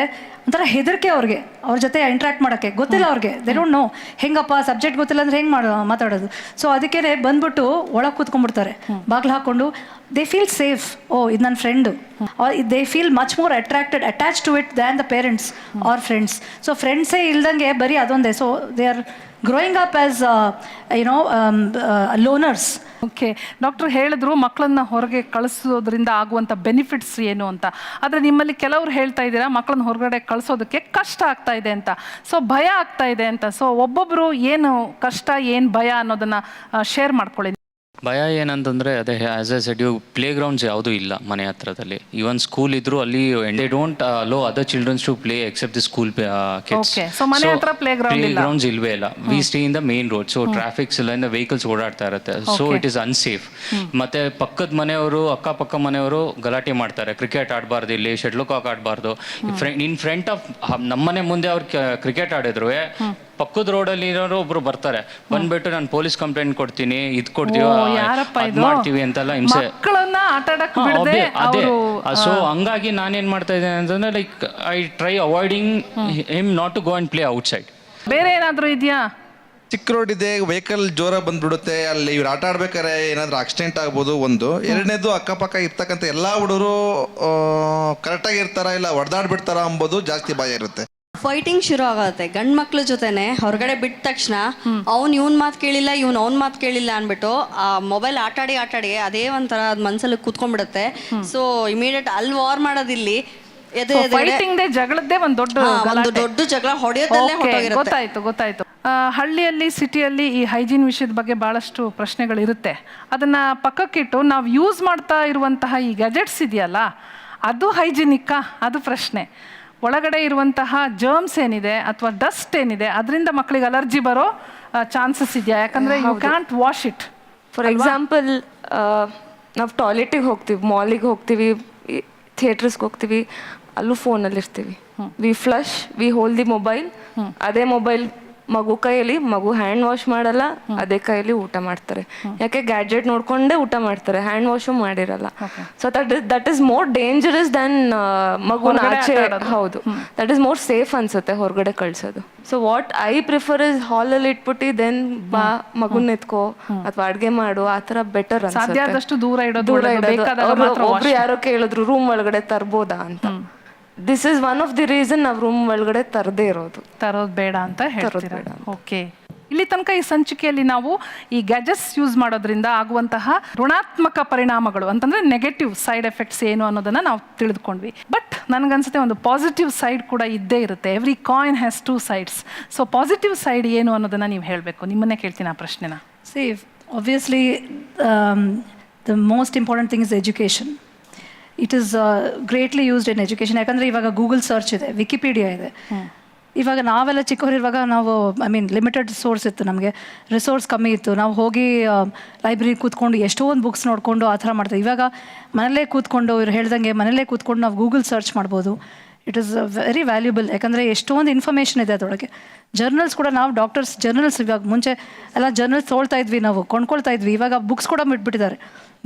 ಒಂಥರ ಹೆದರಿಕೆ ಅವ್ರಿಗೆ, ಅವ್ರ ಜೊತೆ ಇಂಟ್ರಾಕ್ಟ್ ಮಾಡೋಕ್ಕೆ ಗೊತ್ತಿಲ್ಲ ಅವ್ರಿಗೆ. ದೇ ಡೋಂಟ್ ನೋ ಹೆಂಗಪ್ಪ ಸಬ್ಜೆಕ್ಟ್ ಗೊತ್ತಿಲ್ಲ ಅಂದರೆ ಹೆಂಗೆ ಮಾತಾಡೋದು. ಸೊ ಅದಕ್ಕೆ ಬಂದ್ಬಿಟ್ಟು ಒಳಗೆ ಕೂತ್ಕೊಂಡ್ಬಿಡ್ತಾರೆ ಬಾಗಿಲು ಹಾಕ್ಕೊಂಡು. They feel safe. ಓ ಇದು ನನ್ನ friend. They feel much more attach to it than the parents or friends. So ಫ್ರೆಂಡ್ಸೇ ಇಲ್ದಂಗೆ ಬರೀ ಅದೊಂದೇ. So they are growing up as loners. Okay, doctor ಹೇಳಿದ್ರು ಮಕ್ಕಳನ್ನ ಹೊರಗೆ ಕಳಿಸೋದ್ರಿಂದ ಆಗುವಂಥ ಬೆನಿಫಿಟ್ಸ್ ಏನು ಅಂತ. ಆದರೆ ನಿಮ್ಮಲ್ಲಿ ಕೆಲವರು ಹೇಳ್ತಾ ಇದ್ದೀರಾ ಮಕ್ಕಳನ್ನ ಹೊರಗಡೆ ಕಳಿಸೋದಕ್ಕೆ ಕಷ್ಟ ಆಗ್ತಾ ಇದೆ ಅಂತ, ಸೊ ಭಯ ಆಗ್ತಾ ಇದೆ ಅಂತ. ಸೊ ಒಬ್ಬೊಬ್ಬರು ಏನು ಕಷ್ಟ, ಏನು ಭಯ ಅನ್ನೋದನ್ನು ಶೇರ್ ಮಾಡ್ಕೊಳ್ಳಿ. ಭಯ ಏನಂತಂದರೆ ಅದೇ as I said playgrounds ಯಾವುದೂ ಇಲ್ಲ ಮನೆ ಹತ್ರದಲ್ಲಿ. ಈವನ್ ಸ್ಕೂಲ್ ಇದ್ರೂ ಅಲ್ಲಿ they don't allow other children's to play except the school kids. Playgrounds ಇಲ್ವೇ ಇಲ್ಲ. We stay in the main road, so traffics ಇಲ್ಲ, ಇಂದ ವೆಹಿಕಲ್ಸ್ ಓಡಾಡ್ತಾ ಇರುತ್ತೆ. So it is unsafe. ಮತ್ತೆ ಪಕ್ಕದ ಮನೆಯವರು, ಅಕ್ಕಪಕ್ಕ ಮನೆಯವರು ಗಲಾಟೆ ಮಾಡ್ತಾರೆ, ಕ್ರಿಕೆಟ್ ಆಡಬಾರ್ದು, ಇಲ್ಲಿ ಶಟ್ಲ್ ಕಾಕ್ ಆಡಬಾರ್ದು. ಇನ್ ಫ್ರಂಟ್ ಆಫ್ ನಮ್ಮನೆ ಮುಂದೆ ಅವ್ರು ಕ್ರಿಕೆಟ್ ಆಡಿದ್ರು, ಪಕ್ಕದ ರೋಡಲ್ಲಿ ಇರೋರು ಒಬ್ರು ಬರ್ತಾರೆ, ಬಂದ್ಬಿಟ್ಟು ನಾನು ಪೊಲೀಸ್ ಕಂಪ್ಲೇಂಟ್ ಕೊಡ್ತೀನಿ, ಇದು ಕೊಡ್ತೀವಿ, ಮಾಡ್ತೀವಿ ಅಂತೆಲ್ಲ ಹಿಂಸೆ. ಅದೇ ಸೊ ಹಂಗಾಗಿ ನಾನೇನ್ ಮಾಡ್ತಾ ಇದ್ದೇನೆ ಅಂತಂದ್ರೆ like I try avoiding him not to go and play outside. ಬೇರೆ ಏನಾದರೂ ಇದೆಯಾ? ಚಿಕ್ಕ ರೋಡ್ ಇದೆ, ವೆಹಿಕಲ್ ಜೋರ ಬಂದ್ಬಿಡುತ್ತೆ, ಅಲ್ಲಿ ಇವ್ರು ಆಟ ಆಡ್ಬೇಕಾರೆ ಏನಾದರೂ ಆಕ್ಸಿಡೆಂಟ್ ಆಗ್ಬೋದು ಒಂದು. ಎರಡನೇದು ಅಕ್ಕಪಕ್ಕ ಇರ್ತಕ್ಕಂಥ ಎಲ್ಲ ಹುಡುಗರು ಕರೆಕ್ಟಾಗಿ ಇರ್ತಾರ ಇಲ್ಲ ಹೊಡೆದಾಡ್ಬಿಡ್ತಾರ ಅಂಬೋದು ಜಾಸ್ತಿ ಭಯ ಇರುತ್ತೆ. ಫೈಟಿಂಗ್ ಶುರು ಆಗುತ್ತೆ ಗಂಡು ಮಕ್ಳ ಜೊತೆನೆ. ಹೊರಗಡೆ ಬಿಟ್ಟ ತಕ್ಷಣ ಅವ್ನು ಇವನ್ ಮಾತು ಕೇಳಿಲ್ಲ, ಅವ್ನ ಮಾತು ಕೇಳಿಲ್ಲ ಅಂದ್ಬಿಟ್ಟು ಆ ಮೊಬೈಲ್ ಆಟಾಡಿ ಅದೇ ಒಂಥರ ಮನ್ಸಲ್ಲಿ ಕೂತ್ಕೊಂಡ್ಬಿಡುತ್ತೆ. ಸೊ ಇಮಿಡಿಯೇಟ್ ಅಲ್ಲಿ ವಾರ್ ಮಾಡೋದಿಲ್ಲಿ ಜಗಳದ್ದೇ ಒಂದು ದೊಡ್ಡ ಜಗಳ ಹೊಡೆಯೋದಲ್ಲೇ ಹೊರಟೋಗಿರುತ್ತೆ. ಗೊತ್ತಾಯ್ತು. ಹಳ್ಳಿಯಲ್ಲಿ, ಸಿಟಿಯಲ್ಲಿ ಈ ಹೈಜೀನ್ ವಿಷಯದ ಬಗ್ಗೆ ಭಾಳಷ್ಟು ಪ್ರಶ್ನೆಗಳಿರುತ್ತೆ. ಅದನ್ನ ಪಕ್ಕಕ್ಕಿಟ್ಟು ನಾವು ಯೂಸ್ ಮಾಡ್ತಾ ಇರುವಂತಹ ಈ ಗ್ಯಾಜೆಟ್ಸ್ ಇದೆಯಲ್ಲ, ಅದು ಹೈಜಿನಿಕ್ಕಾ? ಅದು ಪ್ರಶ್ನೆ. ಒಳಗಡೆ ಇರುವಂತಹ ಜರ್ಮ್ಸ್ ಏನಿದೆ ಅಥವಾ ಡಸ್ಟ್ ಏನಿದೆ ಅದರಿಂದ ಮಕ್ಕಳಿಗೆ ಅಲರ್ಜಿ ಬರೋ ಚಾನ್ಸಸ್ ಇದೆಯಾ? ಯಾಕಂದರೆ you can't wash it. For example, ನಾವು ಟಾಯ್ಲೆಟಿಗೆ ಹೋಗ್ತೀವಿ, ಮಾಲಿಗೆ ಹೋಗ್ತೀವಿ, ಥಿಯೇಟರ್ಸ್ಗೆ ಹೋಗ್ತೀವಿ, ಅಲ್ಲೂ ಫೋನಲ್ಲಿ ಇರ್ತೀವಿ. We flush, we hold the mobile. ಅದೇ ಮೊಬೈಲ್ ಮಗು ಕೈಯಲ್ಲಿ, ಮಗು ಹ್ಯಾಂಡ್ ವಾಶ್ ಮಾಡಲ್ಲ, ಅದೇ ಕೈಯಲ್ಲಿ ಊಟ ಮಾಡ್ತಾರೆ. ಯಾಕೆ? ಗ್ಯಾಜೆಟ್ ನೋಡ್ಕೊಂಡೇ ಊಟ ಮಾಡ್ತಾರೆ, ಹ್ಯಾಂಡ್ ವಾಶು ಮಾಡಿರಲ್ಲ. So that is more dangerous than ಮಗುನ ಆಚೆ. ಹೌದು, ದಟ್ ಈಸ್ ಮೋರ್ ಸೇಫ್ ಅನ್ಸುತ್ತೆ ಹೊರಗಡೆ ಕಳ್ಸೋದು. So what I prefer is ಹಾಲಲ್ಲಿ ಇಟ್ಬಿಟ್ಟು ದೆನ್ ಬಾ ಮಗುನ ಎತ್ಕೋ ಅಥವಾ ಅಡ್ಗೆ ಮಾಡು, ಆ ಥರ ಬೆಟರ್ ಅನ್ಸುತ್ತೆ. ಆದಷ್ಟು ದೂರ ಇಡೋದು. ಒಬ್ರು ಯಾರೋ ಕೇಳಿದ್ರು ರೂಮ್ ಒಳಗಡೆ ತರ್ಬೋದಾ ಅಂತ. This is one of the reason ನಾವು ರೂಮ್ ಒಳಗಡೆ ತರೋದು ಬೇಡ ಅಂತ ಹೇಳ್ತೀರಾ? ಓಕೆ. ಇಲ್ಲಿ ತನಕ ಈ ಸಂಚಿಕೆಯಲ್ಲಿ ನಾವು ಈ ಗ್ಯಾಜೆಟ್ಸ್ ಯೂಸ್ ಮಾಡೋದ್ರಿಂದ ಆಗುವಂತಹ ಋಣಾತ್ಮಕ ಪರಿಣಾಮಗಳು ಅಂತಂದ್ರೆ ನೆಗೆಟಿವ್ ಸೈಡ್ ಎಫೆಕ್ಟ್ಸ್ ಏನು ಅನ್ನೋದನ್ನ ನಾವು ತಿಳಿದುಕೊಂಡ್ವಿ. ಬಟ್ ನನಗನ್ಸುತ್ತೆ ಒಂದು ಪಾಸಿಟಿವ್ ಸೈಡ್ ಕೂಡ ಇದ್ದೇ ಇರುತ್ತೆ. Every coin has two sides. So positive side ಏನು ಅನ್ನೋದನ್ನ ನೀವು ಹೇಳಬೇಕು. ನಿಮ್ಮನ್ನೇ ಕೇಳ್ತೀನಿ ಆ ಪ್ರಶ್ನೆನ. See obviously the most important thing is education. It is greatly used in education. ಯಾಕಂದರೆ ಇವಾಗ ಗೂಗಲ್ ಸರ್ಚ್ ಇದೆ, ವಿಕಿಪೀಡಿಯಾ ಇದೆ. ಇವಾಗ ನಾವೆಲ್ಲ ಚಿಕ್ಕವರಿರುವಾಗ ನಾವು ಲಿಮಿಟೆಡ್ ಸೋರ್ಸ್ ಇತ್ತು, ನಮಗೆ ರಿಸೋರ್ಸ್ ಕಮ್ಮಿ ಇತ್ತು. ನಾವು ಹೋಗಿ ಲೈಬ್ರರಿ ಕೂತ್ಕೊಂಡು ಎಷ್ಟೊಂದು ಬುಕ್ಸ್ ನೋಡಿಕೊಂಡು ಆ ಥರ ಮಾಡ್ತೀವಿ. ಇವಾಗ ಮನೆಯಲ್ಲೇ ಕೂತ್ಕೊಂಡು, ಇವ್ರು ಹೇಳ್ದಂಗೆ ಮನೆಯಲ್ಲೇ ಕೂತ್ಕೊಂಡು ನಾವು ಗೂಗಲ್ ಸರ್ಚ್ ಮಾಡ್ಬೋದು. It is very valuable. ಯಾಕಂದರೆ ಎಷ್ಟೊಂದು ಇನ್ಫಾರ್ಮೇಷನ್ ಇದೆ ಅದರೊಳಗೆ. ಜರ್ನಲ್ಸ್ ಕೂಡ, ನಾವು ಡಾಕ್ಟರ್ಸ್ ಜರ್ನಲ್ಸ್ ಇವಾಗ ಮುಂಚೆ ಎಲ್ಲ ಜರ್ನಲ್ಸ್ ತೊಗೊಳ್ತಾ ಇದ್ವಿ, ನಾವು ಕೊಂಡ್ಕೊಳ್ತಾ ಇದ್ವಿ. ಇವಾಗ ಬುಕ್ಸ್ ಕೂಡ ಬಿಟ್ಬಿಟ್ಟಿದ್ದಾರೆ.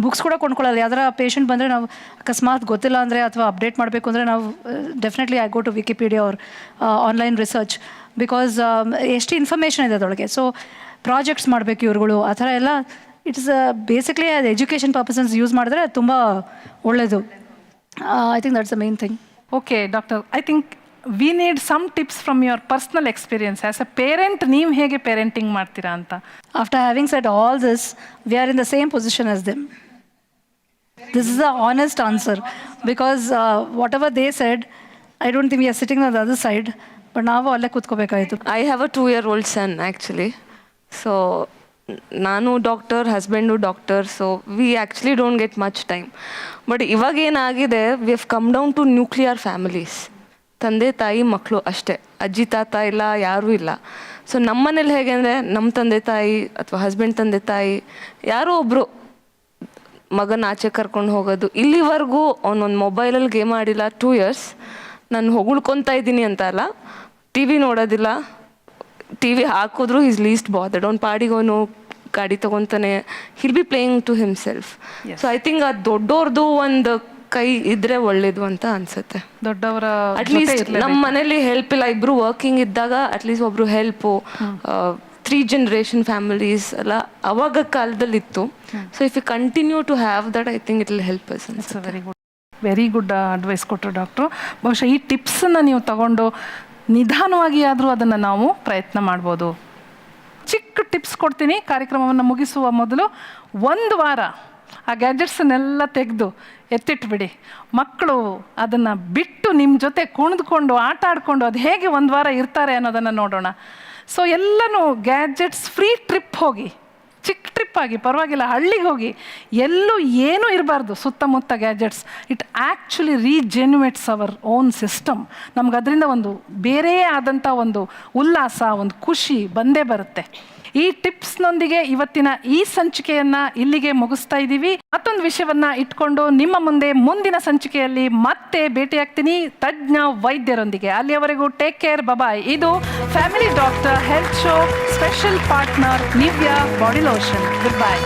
ಬುಕ್ಸ್ ಕೂಡ ಕೊಂಡ್ಕೊಳ್ಳಲ್ಲ. ಯಾವ್ದಾರ ಪೇಷಂಟ್ ಬಂದರೆ ನಾವು ಅಕಸ್ಮಾತ್ ಗೊತ್ತಿಲ್ಲ ಅಂದರೆ ಅಥವಾ ಅಪ್ಡೇಟ್ ಮಾಡಬೇಕು ಅಂದರೆ ನಾವು definitely I go to Wikipedia or online research. Because ಎಷ್ಟು ಇನ್ಫಾರ್ಮೇಷನ್ ಇದೆ ಅದರೊಳಗೆ. ಸೊ ಪ್ರಾಜೆಕ್ಟ್ಸ್ ಮಾಡಬೇಕು ಇವ್ರುಗಳು, ಆ ಥರ ಎಲ್ಲ. ಇಟ್ಸ್ ಬೇಸಿಕ್ಲಿ ಅದು ಎಜುಕೇಷನ್ ಪರ್ಪಸಸ್ ಯೂಸ್ ಮಾಡಿದ್ರೆ ತುಂಬ ಒಳ್ಳೆಯದು. I think that's the main thing. Okay doctor, I think we need some tips from your personal experience. As a parent ನೀವು ಹೇಗೆ ಪೇರೆಂಟಿಂಗ್ ಮಾಡ್ತೀರಾ ಅಂತ. After having said all this, we are in the same position as them. This is the honest answer, because whatever they said, I don't think we are sitting on the other side, but ನಾವು ಅಲ್ಲೇ ಕೂತ್ಕೋಬೇಕಾಯಿತು. I have a 2-year-old son actually. So ನಾನು doctor, husband doctor, so we actually don't get much time. But ಇವಾಗ ಏನಾಗಿದೆ, we have come down to nuclear families. ತಂದೆ ತಾಯಿ ಮಕ್ಕಳು ಅಷ್ಟೇ, ಅಜ್ಜಿ ತಾತ ಇಲ್ಲ, ಯಾರೂ ಇಲ್ಲ. ಸೊ ನಮ್ಮ ಮನೇಲಿ ಹೇಗೆ ಅಂದರೆ, ನಮ್ಮ ತಂದೆ ತಾಯಿ ಅಥವಾ ಹಸ್ಬೆಂಡ್ ತಂದೆ ತಾಯಿ ಯಾರೋ ಒಬ್ಬರು ಮಗನ ಆಚೆ ಕರ್ಕೊಂಡು ಹೋಗೋದು. ಇಲ್ಲಿವರೆಗೂ ಅವನೊಂದು ಮೊಬೈಲಲ್ಲಿ ಗೇಮ್ ಆಡಿಲ್ಲ 2 years. ನಾನು ಹೊಗಳ್ಕೊತಾ ಇದ್ದೀನಿ ಅಂತ ಅಲ್ಲ, ಟಿ ವಿ ನೋಡೋದಿಲ್ಲ, ಟಿ ವಿ ಹಾಕಿದ್ರು ಈಸ್ ಲೀಸ್ಟ್ ಬಾದರ್ಡ್. ಅವ್ನು ಪಾಡಿಗೆ ಅವನು ಗಾಡಿ ತೊಗೊತಾನೆ, he'll be playing to himself. So I think ಅದು ದೊಡ್ಡವ್ರದ್ದು ಒಂದು ಕೈ ಇದ್ರೆ ಒಳ್ಳೇದು ಅಂತ ಅನ್ಸುತ್ತೆ. ದೊಡ್ಡವರ ಅಟ್ಲೀಸ್ಟ್ ನಮ್ಮ ಮನೇಲಿ ಹೆಲ್ಪ್ ಇಲ್ಲ, ಇಬ್ರು ವರ್ಕಿಂಗ್ ಇದ್ದಾಗ ಅಟ್ಲೀಸ್ಟ್ ಒಬ್ರು ಹೆಲ್ಪು. 3 generation families ಎಲ್ಲ ಅವಾಗ ಕಾಲದಲ್ಲಿ ಇತ್ತು. So if you continue to have that, I think it will help us. Very good advice ಕೊಟ್ಟರು ಡಾಕ್ಟ್ರು. ಬಹುಶಃ ಈ ಟಿಪ್ಸನ್ನು ನೀವು ತಗೊಂಡು ನಿಧಾನವಾಗಿ ಆದರೂ ಅದನ್ನು ನಾವು ಪ್ರಯತ್ನ ಮಾಡ್ಬೋದು. ಚಿಕ್ಕ ಟಿಪ್ಸ್ ಕೊಡ್ತೀನಿ ಕಾರ್ಯಕ್ರಮವನ್ನು ಮುಗಿಸುವ ಮೊದಲು. 1 ವಾರ ಆ ಗ್ಯಾಜೆಟ್ಸನ್ನೆಲ್ಲ ತೆಗೆದು ಎತ್ತಿಟ್ಬಿಡಿ. ಮಕ್ಕಳು ಅದನ್ನು ಬಿಟ್ಟು ನಿಮ್ಮ ಜೊತೆ ಕುಣಿದುಕೊಂಡು ಆಟ ಆಡಿಕೊಂಡು ಅದು ಹೇಗೆ 1 ವಾರ ಇರ್ತಾರೆ ಅನ್ನೋದನ್ನು ನೋಡೋಣ. ಸೊ ಎಲ್ಲನೂ ಗ್ಯಾಜೆಟ್ಸ್ ಫ್ರೀ ಟ್ರಿಪ್ ಹೋಗಿ, ಚಿಕ್ಕ ಟ್ರಿಪ್ ಆಗಿ ಪರವಾಗಿಲ್ಲ, ಹಳ್ಳಿಗೆ ಹೋಗಿ, ಎಲ್ಲೂ ಏನೂ ಇರಬಾರ್ದು ಸುತ್ತಮುತ್ತ gadgets. It actually rejuvenates our own system. ನಮ್ಗೆ ಅದರಿಂದ ಒಂದು ಬೇರೆ ಆದಂಥ ಒಂದು ಉಲ್ಲಾಸ, ಒಂದು ಖುಷಿ ಬಂದೇ ಬರುತ್ತೆ. ಈ ಟಿಪ್ಸ್ನೊಂದಿಗೆ ಇವತ್ತಿನ ಈ ಸಂಚಿಕೆಯನ್ನು ಇಲ್ಲಿಗೆ ಮುಗಿಸ್ತಾ ಇದ್ದೀವಿ. ಮತ್ತೊಂದು ವಿಷಯವನ್ನು ಇಟ್ಕೊಂಡು ನಿಮ್ಮ ಮುಂದೆ ಮುಂದಿನ ಸಂಚಿಕೆಯಲ್ಲಿ ಮತ್ತೆ ಭೇಟಿಯಾಗ್ತೀನಿ ತಜ್ಞ ವೈದ್ಯರೊಂದಿಗೆ. ಅಲ್ಲಿಯವರೆಗೂ ಟೇಕ್ ಕೇರ್, ಬಾಯ್. ಇದು family doctor health show special partner Nivea body lotion. Good bye.